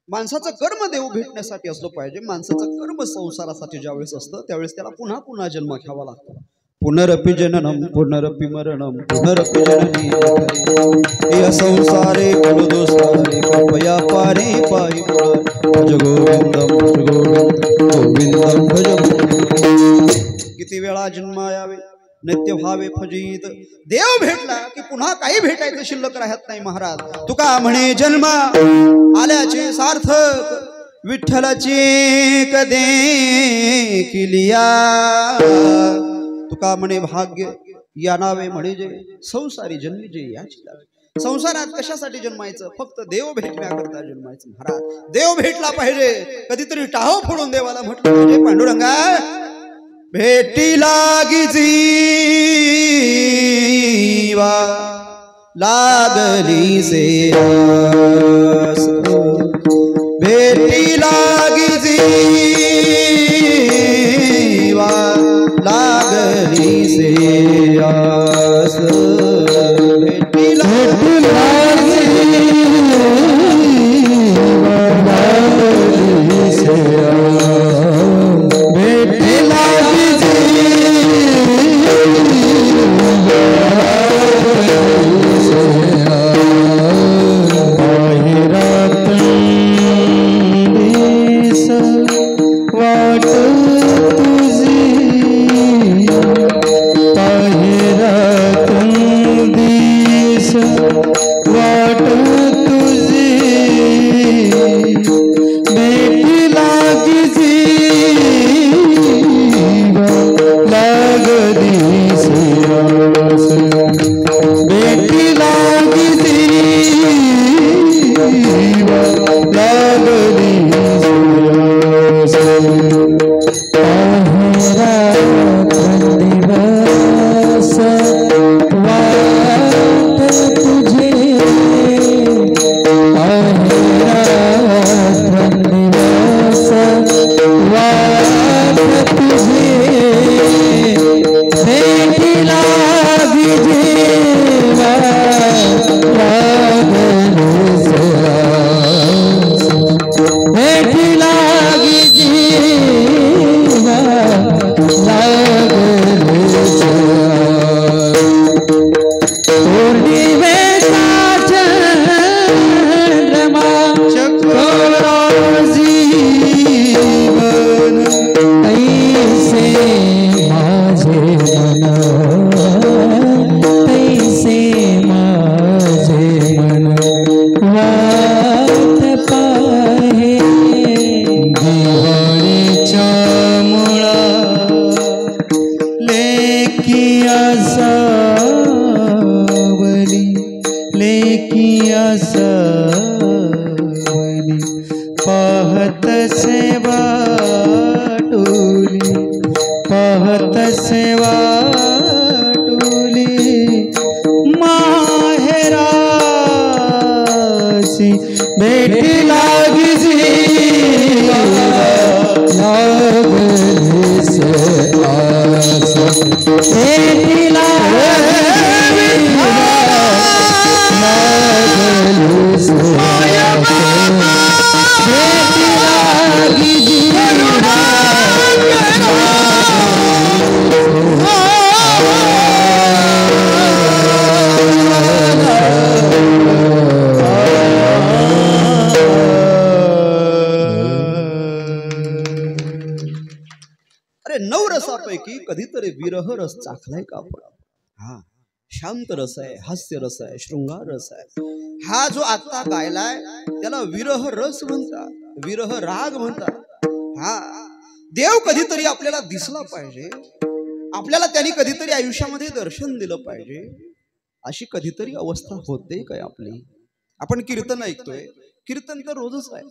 माणसाचं कर्म देव भेटण्यासाठी असलं पाहिजे. माणसाचं कर्म संसारासाठी ज्यावेळेस असतं त्यावेळेस त्याला पुन्हा पुन्हा जन्म घ्यावा लागतो. पुनरपि जननम पुनरपि मरणम पुनरपि जननी या संसारे कुलदोषारे कृपया पारे पाहि भज गोविंदम भज गोविंदम भज गोविंदम. किती वेळा जन्म यावे नित्य भावे फजित. देव भेटला की पुन्हा काही भेटायचं शिल्लक राहत नाही महाराज. तुका म्हणे जन्म आल्याचे सार्थक, विठ्ठलाचे कदे किलिया. तुका म्हणे भाग्य या नावे म्हणे जे संसारी जन्मी जे याची लागे. संसारात कशासाठी जन्मायचं? फक्त देव भेटण्याकरता जन्मायचं महाराज. देव भेटला पाहिजे. कधीतरी टाहो फोडून देवाला म्हटलं पाहिजे, पांडुरंगा भेटी लागी जीवा लागली से आस. भेटी लागी जीवा लागली से आस. भेटी लागली से आस. सेवा टोली पाहत सेवा टोली माहेरासी भेटी लागी लागली से आस भेटी लागली से अरे नऊ रसापैकी कधीतरी विरह रस चाखलाय का आपण? हा, शांत रस आहे, हास्य रस आहे, शृंगार रस आहे. हा जो आता गायलाय त्याला विरह रस म्हणतात, विरह राग म्हणतात. हा, देव कधीतरी आपल्याला दिसला पाहिजे, आपल्याला त्यांनी कधीतरी आयुष्यामध्ये दर्शन दिलं पाहिजे. अशी कधीतरी अवस्था होते काय आपली? आपण कीर्तन ऐकतोय, कीर्तन तर रोजच आहे.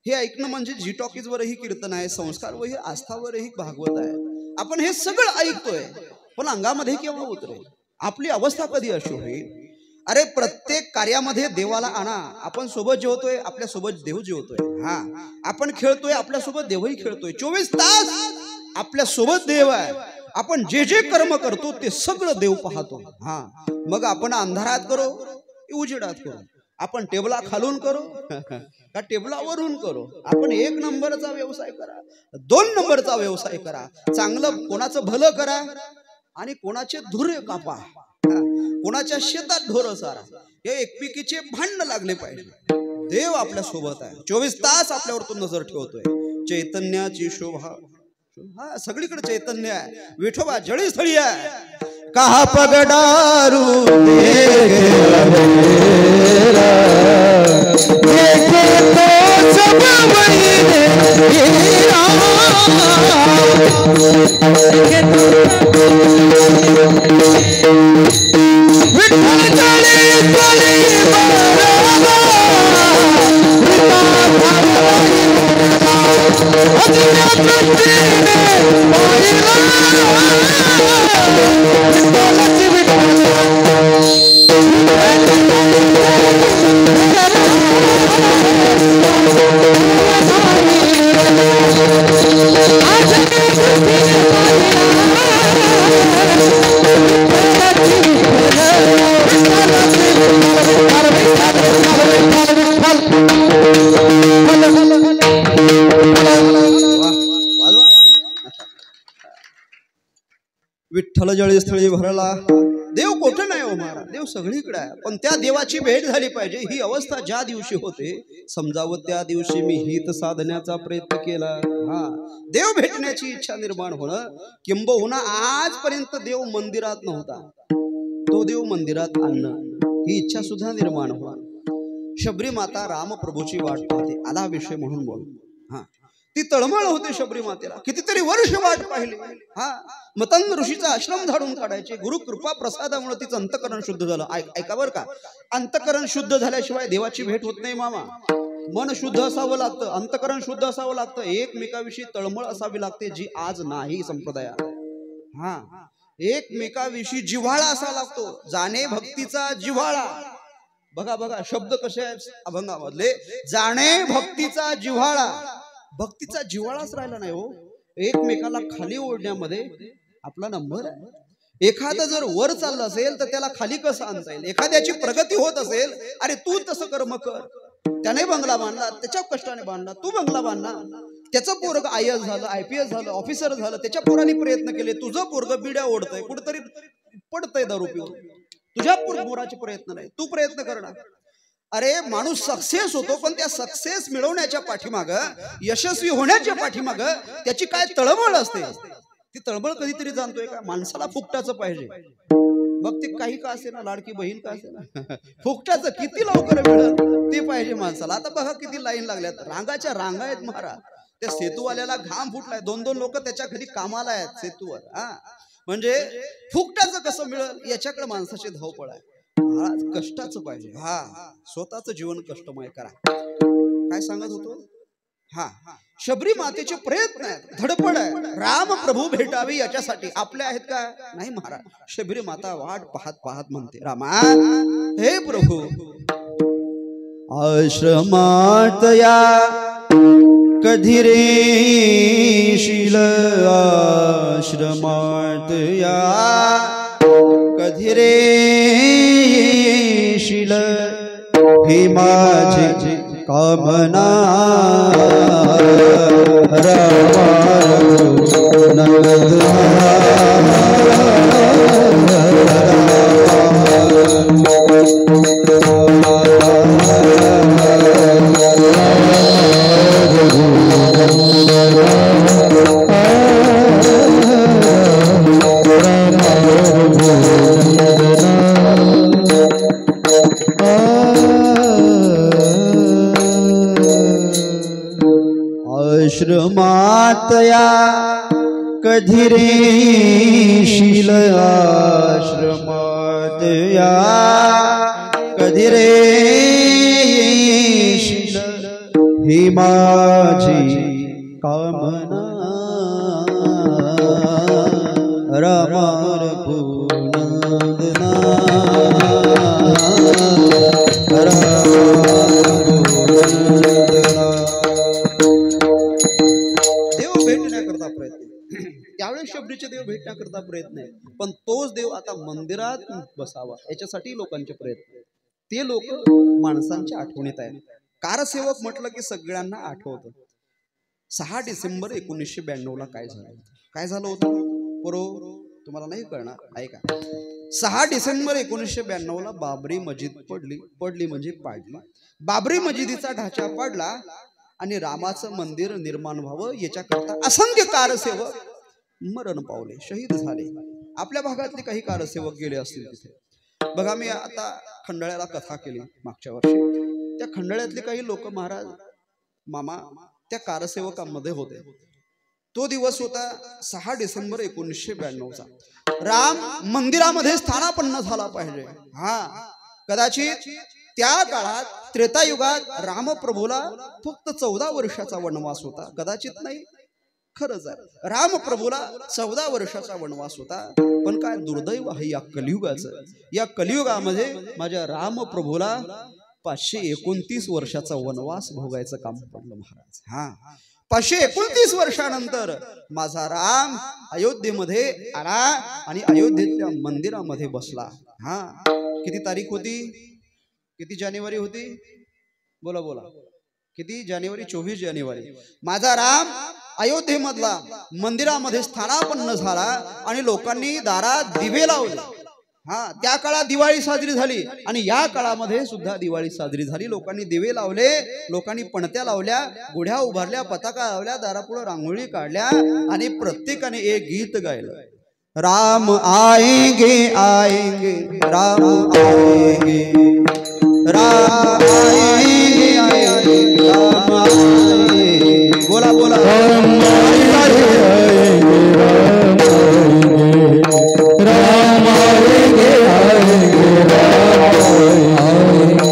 हे ऐकणं म्हणजे जी टॉकीज वरही कीर्तन आहे, संस्कार वरही आस्थावरही भागवत आहे. आपण हे सगळं ऐकतोय, पण अंगामध्ये केव्हा उतरेल? आपली अवस्था कधी अशी होईल? अरे प्रत्येक कार्यामध्ये देवाला आणा. आपण सोबत जेवतोय, आपल्या सोबत देव जेवतोय. हा, आपण खेळतोय, आपल्या सोबत देवही खेळतोय. 24 तास आपल्या सोबत देव आहे. आपण जे जे कर्म करतो ते सगळं देव पाहतो. हा, मग आपण अंधारात करो की उजेडात करो, आपण टेबला खालून करो का टेबलावरून करो, आपण 1 नंबरचा व्यवसाय करा, 2 नंबरचा व्यवसाय करा, चांगलं कोणाचं भलं करा आणि कोणाचे धुरे कापा, कोणाच्या शेतात ढोर सारा. हे एकमेकीचे भांडण लागले पाहिजे. देव आपल्या सोबत आहे, 24 तास आपल्यावर तो नजर ठेवतोय. चैतन्याची शोभा, हा सगळीकडे चैतन्य आहे. विठोबा जळीस्थळी आहे. कहा पगडारू देखे तो सब विठ्ठल जळीस्थळी भरला. देव कोठं नाही हो महाराज, देव सगळीकडे आहे. पण त्या देवाची भेट झाली पाहिजे. ही अवस्था ज्या दिवशी होते समजावं त्या दिवशी मी हित साधण्याचा प्रयत्न केला. हा, देव भेटण्याची इच्छा निर्माण होणं, किंबहुना आजपर्यंत देव मंदिरात नव्हता, तो देव मंदिरात आणणं, ही इच्छा सुद्धा निर्माण होणं. शबरी माता रामप्रभूची वाट पाहते, आला विषय म्हणून बोल. हा, ती तळमळ होते शबरी मातेला, कितीतरी वर्ष वाट पाहिली. हा, मतंग ऋषीचा आश्रम झाडून काढायचे. गुरु कृपा प्रसादामुळे तिचं अंतकरण शुद्ध झालं. ऐका बरं का, अंतकरण शुद्ध झाल्याशिवाय देवाची भेट होत नाही मामा. मन शुद्ध असावं लागतं, अंतकरण शुद्ध असावं लागतं, एकमेकाविषयी तळमळ असावी लागते, जी आज नाही संप्रदायात. हा, एकमेकाविषयी जिव्हाळा असावा लागतो, जाणे भक्तीचा जिव्हाळा. बघा बघा शब्द कसे आहेत अभंगामधले, जाणे भक्तीचा जिव्हाळा. भक्तीचा जिव्हाळाच राहिला नाही हो. एकमेकाला खाली ओढण्यामध्ये आपला नंबर आहे. एखादा जर वर चाललं असेल तर त्याला खाली कसं आणता येईल? एखाद्याची प्रगती होत असेल, अरे तू तसं कर्म कर, त्याने बंगला बांधला, त्याच्या कष्टाने बांधला, तू बंगला बांधला. त्याचं पोरग IAS झालं, IPS झालं, ऑफिसर झालं, त्याच्या पोराने प्रयत्न केले, तुझं पोरग बिड्या ओढतंय, कुठेतरी पडतंय दारू पिऊन, तुझ्या पोराचे प्रयत्न नाही, तू प्रयत्न करणार. अरे माणूस सक्सेस होतो, पण त्या सक्सेस मिळवण्याच्या पाठीमाग, यशस्वी होण्याच्या पाठीमाग त्याची काय तळमळ असते. ती तळमळ कधीतरी जाणतोय का? माणसाला फुकटाचं पाहिजे. मग ते काही का असे ना, लाडकी बहीण का असे ना, फुकटाचं किती लवकर मिळेल ते पाहिजे माणसाला. आता बघा किती लाईन लागल्यात, रांगाच्या रांगा आहेत महाराज. त्या सेतूवाल्याला घाम फुटलाय, 2-2 लोक त्याच्या घरी कामाला आहेत सेतूवर. हा, म्हणजे फुकटाचं कसं मिळेल याच्याकडे माणसाची धावपळ आहे. महाराज कष्टाचं पाहिजे. हा, स्वतःच जीवन कष्टमय करा. काय सांगत होतो? हा शबरी मातेचे प्रयत्न आहेत, धडपड आहे, राम प्रभू भेटावे याच्यासाठी. आपले आहेत का? नाही महाराज. शबरी माता वाट पाहत पाहत म्हणते, रामा हे प्रभू आश्रमात या कधी रे शील, आश्रमात या कधी रे शील, हे माझी कामना आश्रमात या कधी रे शील, आश्रमात या कधी रे शील, ही माझी कामना रामा रघुनंदना त्यावेळेस शबरीचे देव भेटण्याकरता प्रयत्न आहे, पण तोच देव आता मंदिरात बसावा याच्यासाठी लोकांचे प्रयत्न. ते लोक माणसांच्या आठवणीत आहेत. कारसेवक म्हटलं की सगळ्यांना आठवतं. 6 डिसेंबर 1992 ला काय झालं होतं? काय झालं होतं तुम्हाला नाही कळणार, ऐका. 6 डिसेंबर 1992 ला बाबरी मस्जिद पडली म्हणजे पाडली. बाबरी मस्जिदीचा ढाचा पडला आणि रामाचं मंदिर निर्माण व्हावं याच्याकरता असंख्य कारसेवक मरण पावले, शहीद झाले. आपल्या भागातले काही कारसेवक गेले असतील तिथे. बघा, मी आता खंडाळ्याला कथा केली मागच्या वर्षी. त्या खंडाळ्यातले काही लोक महाराज मामा त्या कारसेवकांमध्ये होते. तो दिवस होता 6 डिसेंबर 1992चा. राम मंदिरामध्ये स्थानापन्न झाला पाहिजे. हा, कदाचित त्या काळात त्रेतायुगात रामप्रभूला फक्त 14 वर्षाचा वनवास होता. कदाचित नाही, खरंच आहे. रामप्रभूला 14 वर्षाचा वनवास होता. पण काय दुर्दैव आहे या कलियुगाचं. या कलियुगामध्ये माझ्या रामप्रभूला 529 वर्षाचा वनवास भोगायचं काम पडलं महाराज. हा, 529 वर्षानंतर माझा राम अयोध्येमध्ये आला आणि अयोध्येतल्या मंदिरामध्ये बसला. हा, किती तारीख होती? किती जानेवारी होती? बोला बोला, किती जानेवारी? 24 जानेवारी. माझा राम अयोध्येमधला मंदिरामध्ये स्थानापन्न झाला आणि लोकांनी दारात दिवे लावले. हा, त्या काळात दिवाळी साजरी झाली आणि या काळामध्ये सुद्धा दिवाळी साजरी झाली. लोकांनी दिवे लावले, लोकांनी पणत्या लावल्या, गुढ्या उभारल्या, पताका लावल्या, दारापुढे रांगोळी काढल्या आणि प्रत्येकाने एक गीत गायलं. राम आएंगे आएंगे राम आएंगे, राम आएंगे आएंगे राम आएंगे. बोला बोला, राम आएंगे आएंगे राम आएंगे आएंगे राम आएंगे.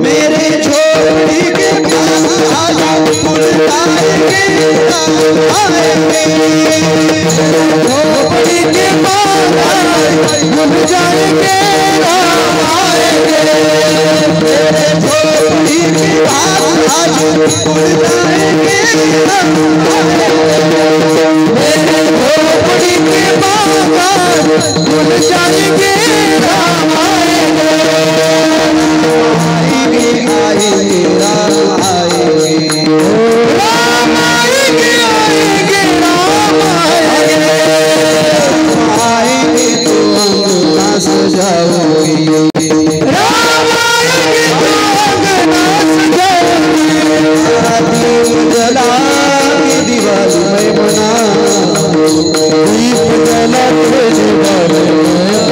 मेरे झोपड़ी के पास आजा फूल आएंगे राम आएंगे. झोपड़ी के पास फूल जाएंगे राम आएंगे. मेरे झोपड़ी के पास आजा फूल जाएंगे राम आएंगे. मेरे झोपड़ी के पास फूल जाएंगे राम आएंगे. आएंगे आएंगे राम आएंगे, राम आएंगे आएंगे राम आएंगे. आएंगे तो अंगना सजाओगी, राम आएंगे तो अंगना सजाओगी. दीप जला के दिवाली में बना, दीप जला के दिवाली में बनाओगी.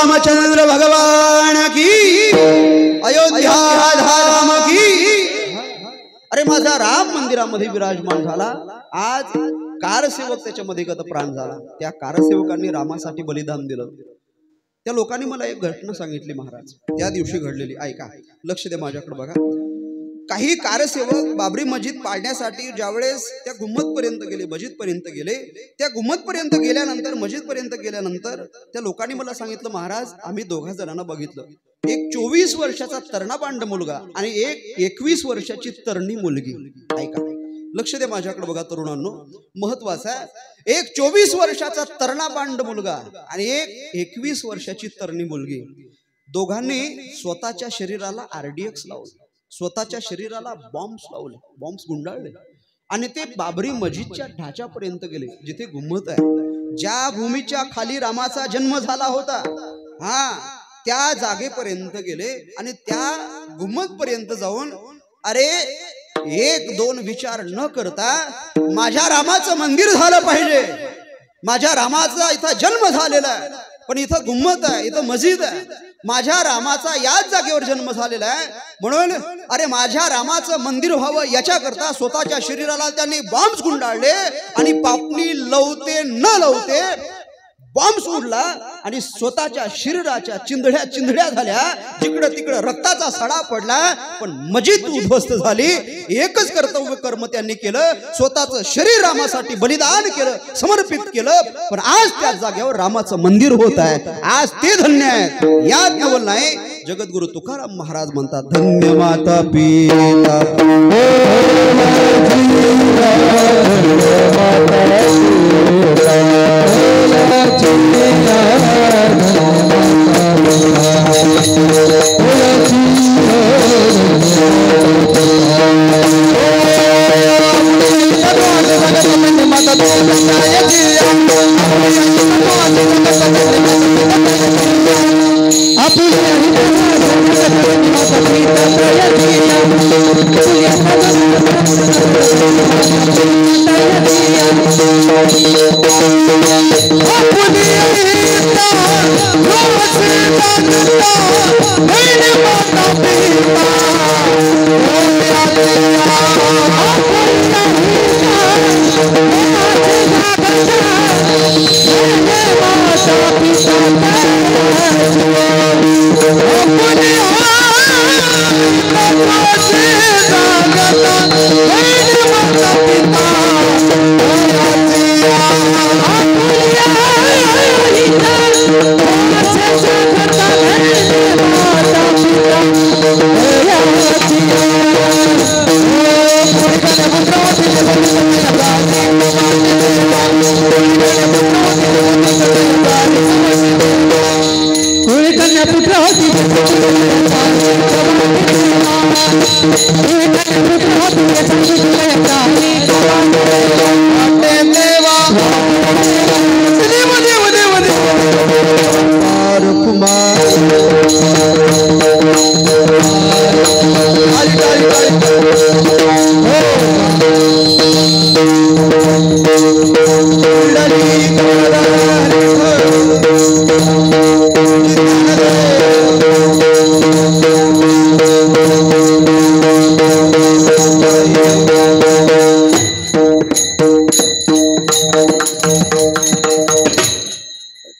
रामचंद्र भगवान की, अयोध्या धाम की। अरे माझा राम मंदिरामध्ये विराजमान झाला। आज कारसेवक त्याच्यामध्ये गतप्राण झाला। त्या कारसेवकांनी रामासाठी बलिदान दिलं। त्या लोकांनी मला एक घटना सांगितली महाराज, त्या दिवशी घडलेली। ऐका, लक्ष दे माझ्याकडे बघा। काही कारसेवक बाबरी मस्जिद पाडण्यासाठी ज्यावेळेस त्या गुम्मत पर्यंत गेले, मस्जिद पर्यंत गेले, त्या गुम्मत पर्यंत गेल्यानंतर, मस्जिद पर्यंत गेल्यानंतर त्या लोकांनी मला सांगितलं, महाराज आम्ही दोघा जणांना बघितलं। एक 24 वर्षाचा तरणाबांड मुलगा आणि एक 21 वर्षाची तरणी मुलगी। ऐका, लक्ष दे माझ्याकडे बघा तरुणांनो, महत्वाचं आहे। एक 24 वर्षाचा तरणाबांड मुलगा आणि एक 21 वर्षाची तरणी मुलगी, दोघांनी स्वतःच्या शरीराला RDX लावलं, स्वतःच्या शरीराला बॉम्ब्स लावले, बॉम्ब्स गुंडाळले आणि ते बाबरी मस्जिदच्या ढाच्यापर्यंत गेले, जिथे गुम्मत आहे, ज्या भूमीच्या खाली रामाचा जन्म झाला होता, त्या जागेपर्यंत गेले आणि त्या गुम्मत पर्यंत जाऊन अरे एक दोन विचार न करता माझ्या रामाचं मंदिर झालं पाहिजे, माझ्या रामाचा इथं जन्म झालेला आहे, पण इथं गुम्मत आहे, इथं मस्जिद आहे, माझ्या रामाचा याच जागेवर जन्म झालेला आहे, म्हणून अरे माझ्या रामाचं मंदिर व्हावं याच्याकरता स्वतःच्या शरीराला त्यांनी बॉम्ब्स गुंडाळले आणि पापणी लवते न लवते बॉम्ब सोडला आणि स्वतःच्या शरीराच्या चिंधड्या चिंधड्या झाल्या, जिकडं तिकडं रक्ताचा सडा पडला, पण मस्जिद उद्ध्वस्त झाली। एकच कर्तव्य कर्म त्यांनी केलं, स्वतःचं शरीर रामासाठी बलिदान केलं, समर्पित केलं, पण आज त्या जागेवर रामाचं मंदिर होत आहे। आज ते धन्य आहेत। याद नवल नाही, जगद्गुरु तुकाराम महाराज म्हणतात, धन्य माता पिता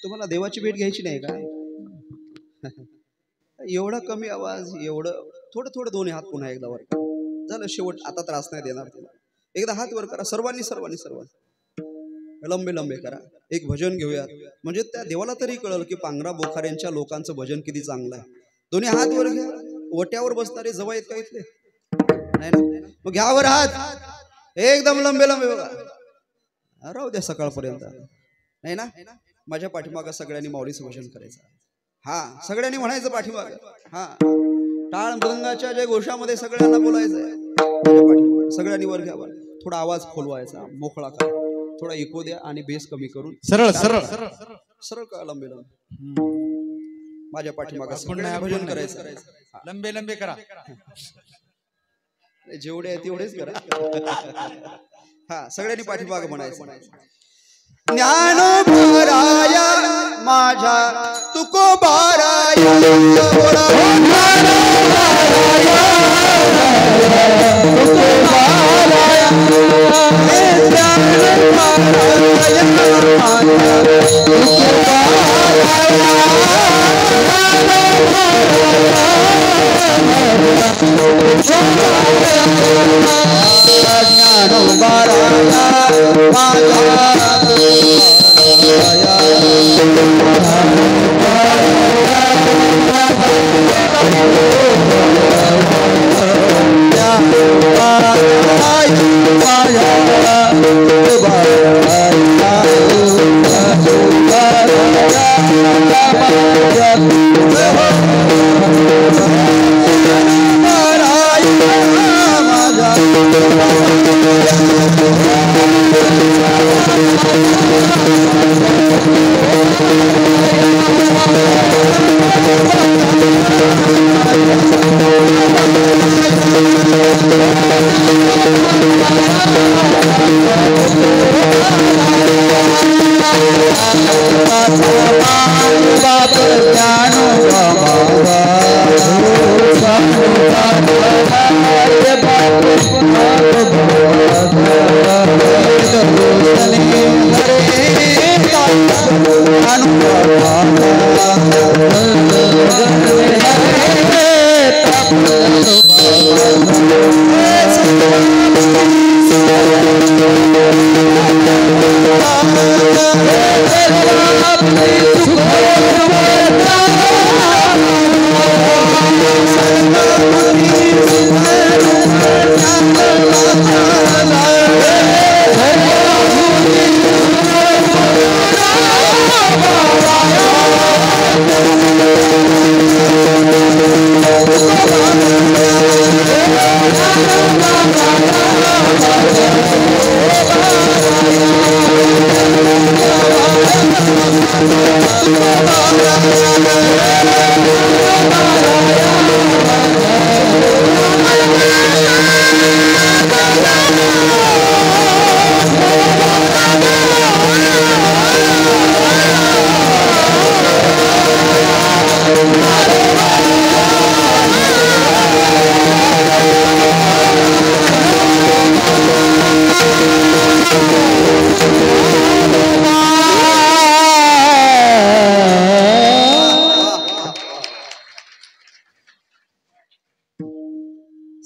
तुम्हाला देवाची भेट घ्यायची नाही का? एवढा कमी आवाज, एवढं थोडं थोडं दोन्ही हात पुन्हा एकदा वर झालं, शेवट आता त्रास नाही देणार तुला। एकदा हात वर करा सर्वांनी, सर्वांनी सर्वांनी लंबे लंबे करा। एक भजन घेऊया, म्हणजे त्या देवाला तरी कळलं की पांगरा बोखाऱ्यांच्या लोकांचं भजन किती चांगलं आहे। दोन्ही हात वर घ्या, ओट्यावर बसणारे जवळ आहेत का इथले? नाही ना, मग घ्यावर हात एकदम लंबे लंबे बघा, राहू द्या सकाळपर्यंत, नाही ना? माझ्या पाठीमागं सगळ्यांनी माऊलीचं भजन करायचं। हा, सगळ्यांनी म्हणायचं पाठीमागं, हा टाळ मृदंगाच्या जय घोषामध्ये सगळ्यांना बोलायचं। सगळ्यांनी वर घ्यावा, थोडा आवाज खोलवायचा, मोकळा करा, थोडा इको द्या आणि बेस कमी करून सरळ सरळ सरळ का लंबे लंबे माझ्या पाठीमागं सगळ्यांनी भजन करायचं। लंबे लंबे करा, जेवढे आहे तेवढेच करा। हा, सगळ्यांनी पाठीमागं म्हणायचं, ज्ञानोबाराया माझ्या तुकोबाराया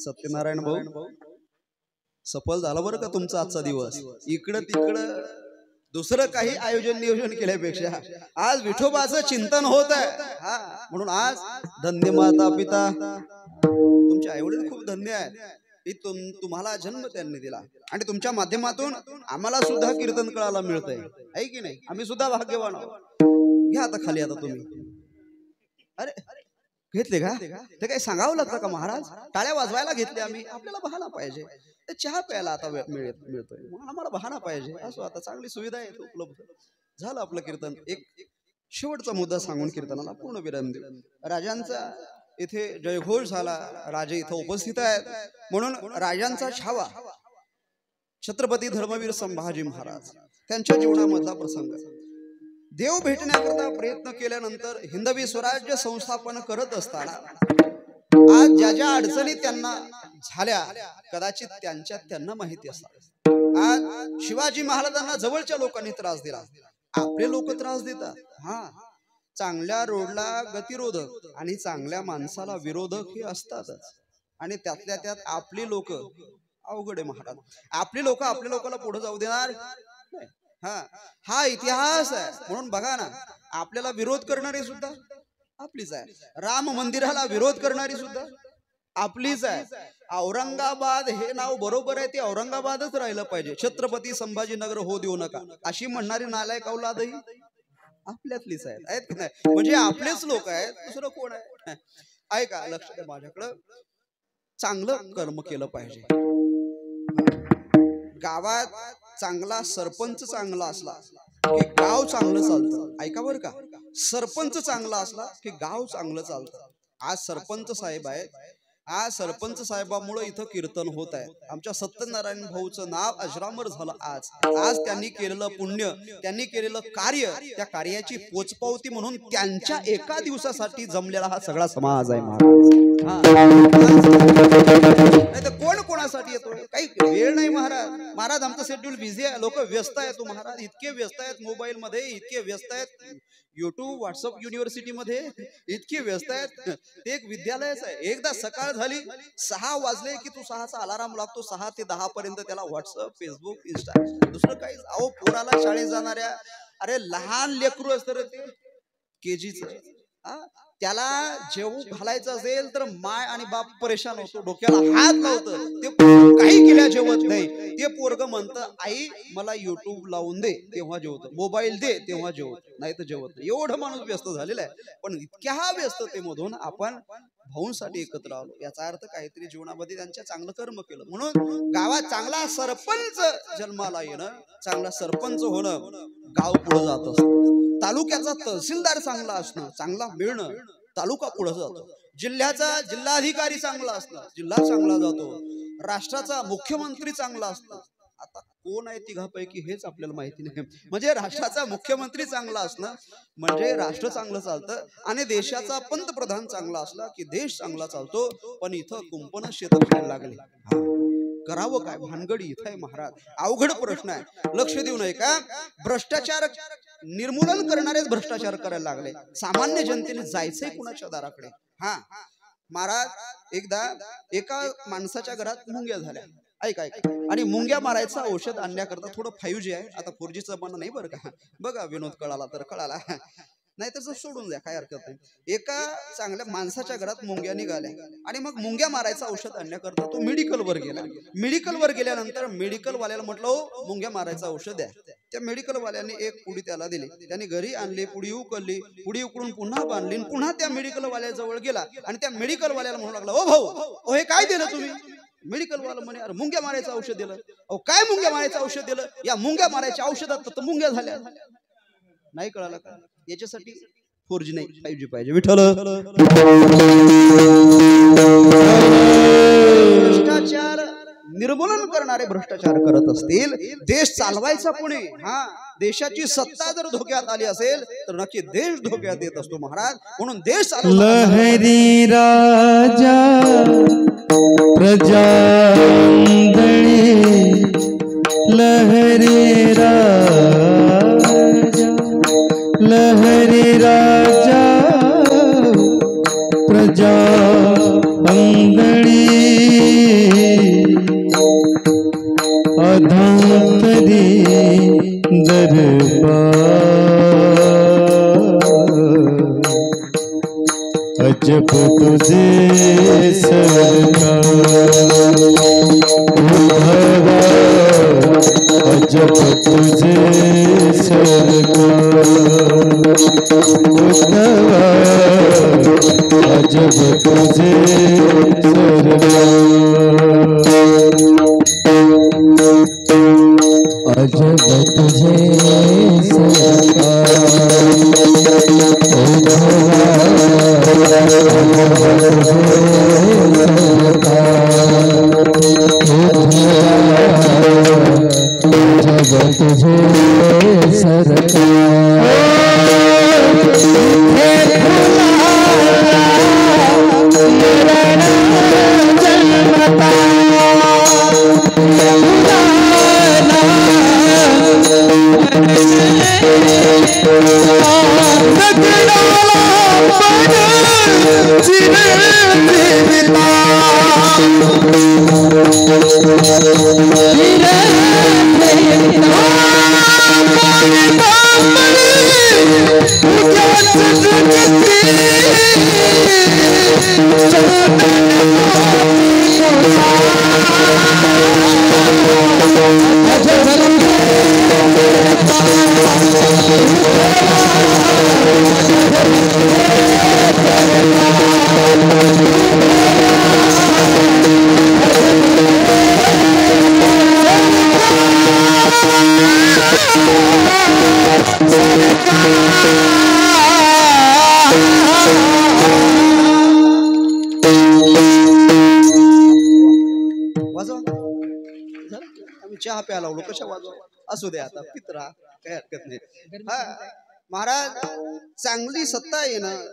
सत्यनारायण भाऊ सफल झाला बरं का तुमचा आजचा दिवस. इकडं तिकडं दुसरं काही आयोजन नियोजन केल्यापेक्षा आज विठोबाचं चिंतन होत आहे. म्हणून आज धन्य माता पिता तुमचे आईवडील खूप धन्य आहेत. तुम्हाला जन्म त्यांनी दिला आणि तुमच्या माध्यमातून आम्हाला सुद्धा कीर्तन कळायला मिळतंय आहे की नाही. आम्ही सुद्धा भाग्यवान आहोत. घ्या आता खाली आता तुम्ही. अरे घेतले का ते काही सांगावं लागतं का महाराज. टाळ्या वाजवायला घेतले आम्ही. आपल्याला बहाणा पाहिजे. चहा प्यायला आता मिळतोय म्हणून आम्हाला बहाणा पाहिजे. असं आता चांगली सुविधा आहे उपलब्ध. झालं आपलं कीर्तन. एक शेवटचा मुद्दा सांगून कीर्तनाला पूर्ण विराम देऊ. राजांचा इथे जयघोष झाला. राजे इथं उपस्थित आहेत म्हणून राजांचा छावा छत्रपती धर्मवीर संभाजी महाराज त्यांच्या जीवनामधला प्रसंग. देव भेटण्याकरता प्रयत्न केल्यानंतर हिंदवी स्वराज्य संस्थापन करत असताना आज ज्या ज्या अडचणी त्यांना झाल्या कदाचित त्यांना माहिती असतात. आज शिवाजी महाराजांना जवळच्या लोकांनी त्रास दिला. आपले लोक त्रास देतात. चांगल्या रोडला गतिरोधक आणि चांगल्या माणसाला विरोधक हे असतातच. आणि त्यातल्या त्यात आपली लोक अवघड आहे महाराज. आपली लोक आपल्या लोकांना पुढे जाऊ देणार. हा इतिहास आहे. म्हणून बघा ना आपल्याला विरोध करणारी सुद्धा आपलीच आहे. राम मंदिराला विरोध करणारी सुद्धा आपलीच आहे. औरंगाबाद हे नाव बरोबर आहे ते औरंगाबादच राहिलं पाहिजे. छत्रपती संभाजीनगर हो देऊ नका अशी म्हणणारी नालायक औलादही आपल्यातलीच आहेत की नाही. म्हणजे आपलेच लोक आहेत. दुसरं कोण आहे. ऐका लक्ष द्या माझ्याकडं. चांगलं कर्म केलं पाहिजे. गावात चांगला सरपंच चांगला असला की गाव चांगलं चालतं. ऐका बरं का. सरपंच चांगला असला की गाव चांगलं चालतं. आज सरपंच साहेब आहेत आज सरपंच साहेबामुळे इथं कीर्तन होत आहे. आमच्या सत्यनारायण भाऊचं नाव अजरामर झालं. आज त्यांनी केलेलं पुण्य, त्यांनी केलेलं कार्य, त्या कार्याची पोचपावती म्हणून त्यांच्या एका दिवसासाठी जमलेला हा सगळा समाज आहे महाराज. नाही तर कोण कोणासाठी येतोय? काही वेळ नाही महाराज. महाराज आमचं शेड्यूल बिझी आहे, लोक व्यस्त आहेत. महाराज इतके व्यस्त आहेत मोबाईल मध्ये, इतके व्यस्त आहेत युट्यूब व्हॉट्सअप युनिव्हर्सिटी मध्ये, इतके व्यस्त आहेत. ते एक विद्यालयच आहे. एकदा सकाळ झाली 6 वाजले की तू 6चा अलाराम लागतो. 6 ते 10 पर्यंत त्याला व्हॉट्सअप फेसबुक इंस्टा दुसरं काही. अहो पोराला शाळेत जाणाऱ्या, अरे लहान लेकरू असतं ते केजीच, त्याला जेवू घालायचं असेल तर माय आणि बाप परेशान होतो, डोक्याला हात लावतं. ते काही केल्या जेवत नाही. ते पोरग म्हणतं आई मला युट्यूब लावून दे तेव्हा जेवतं, मोबाईल दे तेव्हा जेवत, नाही तर जेवत नाही. एवढं माणूस व्यस्त झालेला आहे. पण इतक्या व्यस्ततेमधून आपण भाऊंसाठी एकत्र आलो, याचा अर्थ काहीतरी जीवनामध्ये त्यांच्या चांगलं कर्म केलं. म्हणून गावात चांगला सरपंच जन्माला येणं, चांगला सरपंच होणं, गाव पुढे जात असतं. तालुक्याचा तहसीलदार चांगला असणं, चांगला मिळणं, तालुका पुढे जातो. जिल्ह्याचा जिल्हाधिकारी चांगला असणं, जिल्हा चांगला जातो. राष्ट्राचा मुख्यमंत्री चांगला असणं, आता कोण आहे तिघापैकी हेच आपल्याला माहिती नाही. म्हणजे राष्ट्राचा मुख्यमंत्री चांगला असणं म्हणजे राष्ट्र चांगलं चालतं. आणि देशाचा पंतप्रधान चांगला असला की देश चांगला चालतो. पण इथं कुंपण शेत खायला लागले, करावं काय? भानगडी इथं आहे महाराज. अवघड प्रश्न आहे, लक्ष देऊ नये का? भ्रष्टाचार निर्मूलन करणारेच भ्रष्टाचार करायला लागले. सामान्य जनतेने जायचंय कुणाच्या दाराकडे? महाराज एकदा एका माणसाच्या घरात मुंग्या झाल्या. ऐका आणि मुंग्या मारायचं औषध आणण्याकरता थोडं 5G आहे. आता 4G चं पण नाही बरं का. बघा विनोद कळाला तर कळाला, नाही तर सोडून द्या, काय हरकत नाही. एका चांगल्या माणसाच्या घरात मुंग्या निघाल्या आणि मग मुंग्या मारायचं औषध आणण्याकरता तो मेडिकलवर गेला. मेडिकलवर गेल्यानंतर मेडिकलवाल्याला म्हटलं मुंग्या मारायचं औषध द्या. त्या मेडिकलवाल्याने एक पुडी त्याला दिली. त्याने घरी आणली, पुडी उकळली, पुडी उकळून पुन्हा बांधली, पुन्हा त्या मेडिकलवाल्याजवळ गेला आणि त्या मेडिकलवाल्याला म्हणू लागला, ओ भाऊ हे काय दिलं तुम्ही? मेडिकलवाला म्हणे अरे मुंग्या मारायचं औषध दिलं. अहो काय मुंग्या मारायचं औषध दिलं? या मुंग्या मारायच्या औषधात तर मुंग्या झाल्या. नाही कळालं का? याच्यासाठी 4G नाही 5G पाहिजे. विठ्ठल भ्रष्टाचार निर्मूलन करणारे भ्रष्टाचार करत असतील, देश चालवायचा कोणी? देशाची सत्ता जर धोक्यात आली असेल तर नक्की देश धोक्यात येत असतो महाराज. म्हणून देश लहरी राजा प्रजांगणी, लहरी राजा, लहरी राजा प्रजा अंगणी, अधांतरी दरबार, अजब तुझे सरकार, अजब तुझे सरकार, अजब तुझे सरकार, अजब तुझे चहा प्यायला लावलो कशा वाजवा असू दे आता पित्रा काय हरकत नाही हा महाराज चांगली सत्ता येणं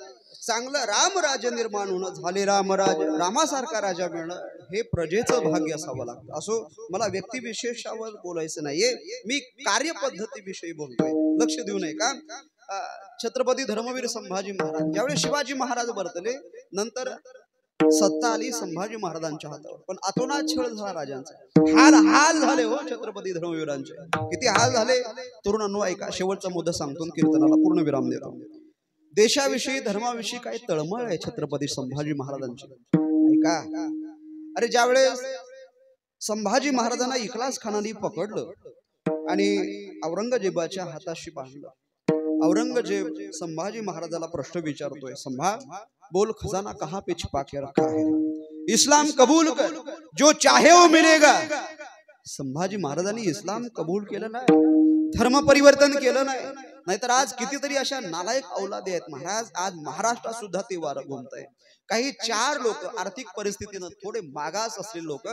चांगलं रामराज्य निर्माण होणं झाले रामराज रामासारखा राजा मिळणं हे प्रजेचं भाग्य असावं लागतं असो मला व्यक्तिविशेषावर बोलायचं नाहीये मी कार्यपद्धतीविषयी बोलतोय लक्ष देऊ नये का छत्रपती धर्मवीर संभाजी महाराज ज्यावेळी शिवाजी महाराज बरतले नंतर सत्ता आली संभाजी महाराजांच्या हातावर पण अतोनात छळ झाला राजांचा हाल हाल झाले हो छत्रपती धर्मवीरांचे किती हाल झाले तरुणांनो ऐका शेवटचा मुद्दा सांगतो कीर्तनाला पूर्ण विराम देतो देशाविषयी धर्माविषयी काय तळमळ आहे छत्रपती संभाजी महाराजांची ऐका अरे ज्यावेळेस संभाजी महाराजांना इखलास खानाने पकडलं आणि औरंगजेबाच्या हाताशी बांधलं औरंगजेब संभाजी महाराजाला प्रश्न विचारतोय संभा बोल खजाना कहाँ पे छिपा के रखा है इस्लाम कबूल कर जो चाहे वो मिलेगा संभाजी महाराजांनी इस्लाम कबूल केलं नाही धर्म परिवर्तन केलं नाही नाहीतर आज कितीतरी अशा नालायक औलादे आहेत महाराज आज महाराष्ट्रात सुद्धा ते वारं घुमतंय काही 4 लोक आर्थिक परिस्थितीनं थोडे मागास असलेले लोक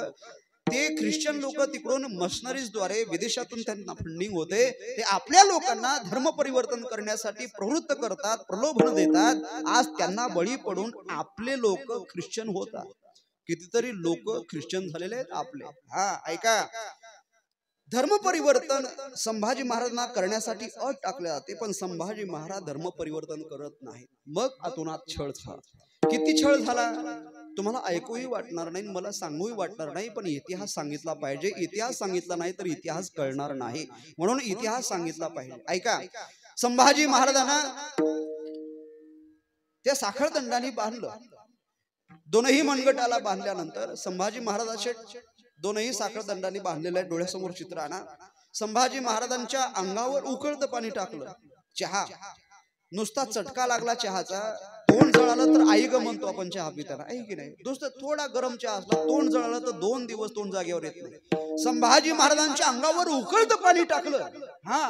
ते ख्रिश्चन लोक तिकडून मशनरीजद्वारे विदेशातून त्यांना फंडिंग होते ते आपल्या लोकांना धर्म परिवर्तन करण्यासाठी प्रवृत्त करतात प्रलोभन देतात आज त्यांना बळी पडून आपले लोक ख्रिश्चन होतात कितीतरी लोक ख्रिश्चन झालेले आहेत आपले हा ऐका धर्म परिवर्तन संभाजी महाराजांना करण्यासाठी अट टाकले जाते पण संभाजी महाराज धर्म परिवर्तन करत नाही मग अतोनात छळ झाला किती छळ झाला तुम्हाला ऐकूही वाटणार नाही मला सांगूही वाटणार नाही पण इतिहास सांगितला पाहिजे इतिहास सांगितला नाही तर इतिहास कळणार नाही म्हणून इतिहास सांगितला पाहिजे ऐका संभाजी महाराजांना त्या साखळदंडाने बांधलं दोनही मनगटाला बांधल्यानंतर संभाजी महाराजाचे दोनही साखळदंडाने बांधलेल्या डोळ्यासमोर चित्र आणा संभाजी महाराजांच्या अंगावर उकळतं पाणी टाकलं चहा नुसता चटका लागला चहाचा तोंड जळालं तर आई ग म्हणतो आपण चहा पिताना आहे की नाही दोस्त थोडा गरम चहा असला तोंड जळालं तर 2 दिवस तोंड जागेवर येत नाही संभाजी महाराजांच्या अंगावर उकळतं पाणी टाकलं हा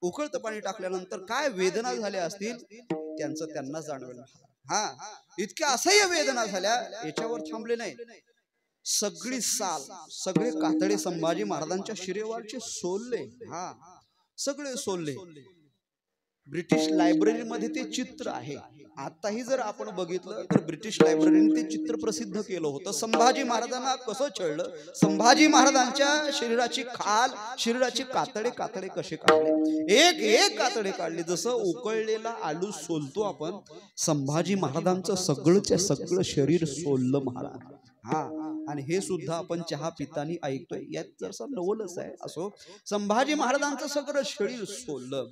उकळतं पाणी टाकल्यानंतर काय वेदना झाल्या असतील त्यांचं त्यांना जाणवेल हा इतक्या असह्य वेदना झाल्या याच्यावर थांबले नाही सगळी साल सगळे कातडे संभाजी महाराजांच्या शिरेवरचे सोलले हा सगळे सोलले ब्रिटिश लायब्ररीमध्ये ते चित्र आहे आताही जर आपण बघितलं तर ब्रिटिश लायब्ररीने ते चित्र प्रसिद्ध केलं होतं संभाजी महाराजांना कसं छळलं संभाजी महाराजांच्या शरीराची खाल शरीराची कातडे कातडे कसे काढले एक एक कातडे काढले जसं उकळलेला आलू सोलतो आपण संभाजी महाराजांचं सगळंच्या सगळं शरीर सोललं महाराज हा आणि हे सुद्धा आपण चहा पितानी ऐकतोय यात जरसा नवलच आहे असो संभाजी महाराजांचं सगळं शरीर सोललं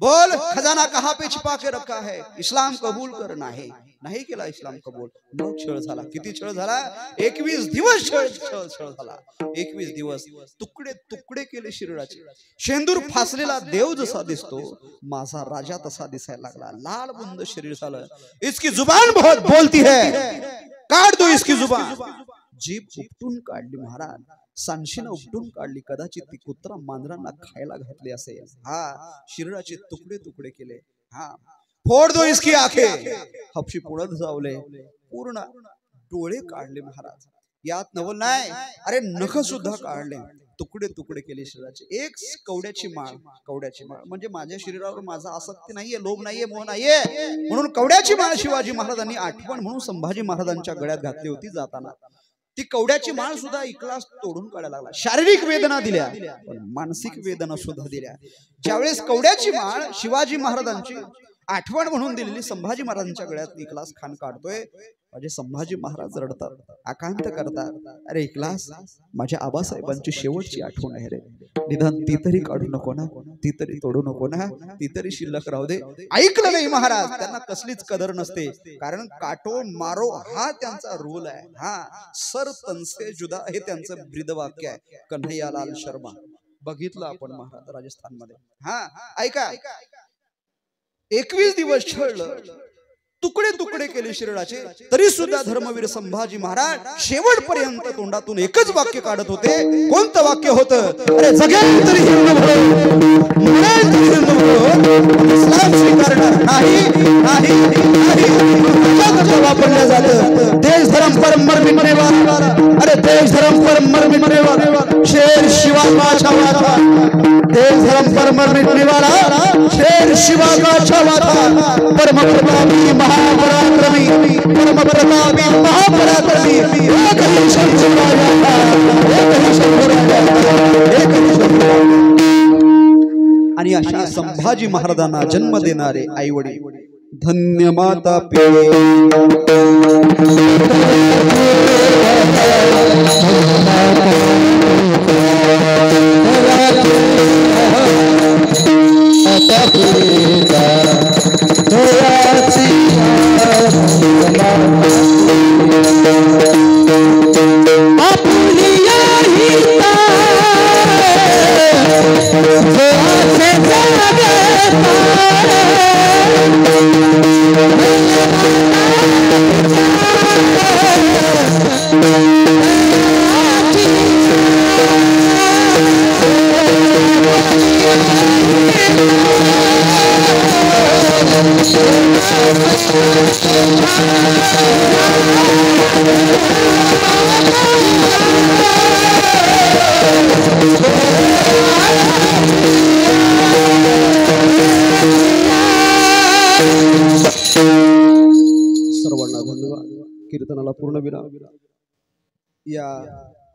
बोल खजाना कहाँ पे छिपा के रखा है इस्लाम कबूल कर नाही केला इस्लाम कबूल मग छळ झाला किती छळ झाला 21 दिवस छळ झाला 21 दिवस तुकडे तुकडे केले शरीराचे शेंदूर फासलेला देव जसा दिसतो माझा राजा तसा दिसायला लागला लाल बुंद शरीर झालं इसकी जुबान बहुत बोलती है काढ दो इसकी जुबान जीभ उपटून काढली महाराज सांशीनं उपटून काढली कदाचित ती कुत्रा मांजरांना खायला घातली असेल हा शरीराचे तुकडे तुकडे केले हा फोड दो इसकी आंखें हपशी पुढे जावले पूर्ण डोळे काढले महाराज यात नवल नाही अरे नख सुद्धा काढले तुकडे तुकडे केले शरीराचे एक कवड्याची माळ म्हणजे माझ्या शरीरावर माझा आसक्ती नाहीये लोभ नाहीये मोह नाहीये म्हणून कवड्याची माळ शिवाजी महाराजांनी आठवण म्हणून संभाजी महाराजांच्या गळ्यात घातली होती जाताना ती कवड्याची माळ सुद्धा इकलास तोडून काढायला लागला शारीरिक वेदना दिल्या पण मानसिक वेदना सुद्धा दिल्या ज्यावेळेस कवड्याची माळ शिवाजी महाराजांची आठवण म्हणून दिलेली संभाजी महाराजांच्या गळ्यात इकलास खान काढतोय माझे संभाजी महाराज रडतात आकांत करतात अरे इकलास माझ्या आबासाहेबांची शेवटची आठवण आहे रे निदान ती तरी काढू नको ना ती तरी तोडू नको ना ती तरी शिल्लक राहू दे ऐकलं नाही महाराज त्यांना कसलीच कदर नसते कारण काटो मारो हा त्यांचा रूल आहे हा सर तनसे जुदा हे त्यांचं ब्रीदवाक्य आहे कन्हैयालाल शर्मा बघितलं आपण महाराज राजस्थान मध्ये हा ऐका 21 दिवस छळलं तुकडे तुकडे केले शरीराचे तरी सुद्धा धर्मवीर संभाजी महाराज शेवटपर्यंत तोंडातून एकच वाक्य काढत होते कोणतं वाक्य होतं अरे जगेल तरी हिंदू म्हणून मरेल तरी हिंदू म्हणून इस्लाम स्वीकारणार नाही वापरल्या जातं देश धर्म परंपर मिटणे वाला देश धर्म पर मर मिटने वाला शेर शिवा का छावा था। देश धर्म पर मर मिटने वाला शेर शिवा का छावा था। परम प्रतापी महापराक्रमी, परम प्रतापी महापराक्रमी एक ही शंभू राजा था, एक ही शंभू राजा था, एक ही शंभू राजा। आणि अशा संभाजी महाराजांना जन्म देणारे आई वडील धन्य माता पिते सर्वांना धन्यवाद। कीर्तनाला पूर्ण विराम। या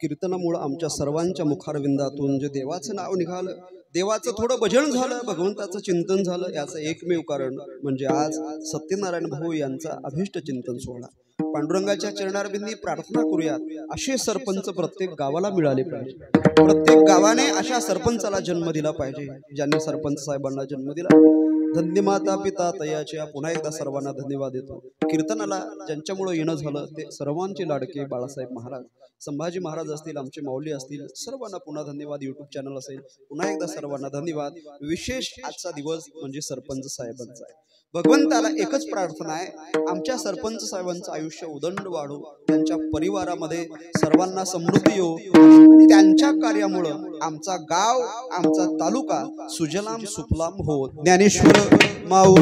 कीर्तनामुळे आमच्या सर्वांच्या मुखारविंदातून जे देवाचं नाव निघालं, देवाचं थोडं भजन झालं, भगवंताचं चिंतन झालं, याचं एकमेव कारण म्हणजे आज सत्यनारायण भाऊ यांचा अभिष्ट चिंतन सोहळा। पांडुरंगाच्या चरणारविंदी प्रार्थना करूयात, असे सरपंच प्रत्येक गावाला मिळाले पाहिजे। प्रत्येक गावाने अशा सरपंचाला जन्म दिला पाहिजे, ज्यांनी सरपंच साहेबांना जन्म दिला। धन्य माता पिता तयाचे पुन्हा एकदा सर्वांना धन्यवाद देतो। कीर्तनाला ज्यांच्यामुळे येणं झालं ते सर्वांचे लाडके बाळासाहेब महाराज, संभाजी महाराज असतील, आमचे माऊली असतील, सर्वांना पुन्हा धन्यवाद। यूट्यूब चॅनल असेल, पुन्हा एकदा सर्वांना धन्यवाद। विशेष आजचा दिवस म्हणजे सरपंच साहेबांचा आहे। भगवंताला एकच प्रार्थना आहे, आमच्या सरपंच साहेबांचं आयुष्य उदंड वाढो, त्यांच्या परिवारामध्ये सर्वांना समृद्धी येऊ आणि त्यांच्या कार्यामुळे आमचा गाव, आमचा तालुका सुजलाम सुफलाम हो। ज्ञानेश्वर माऊ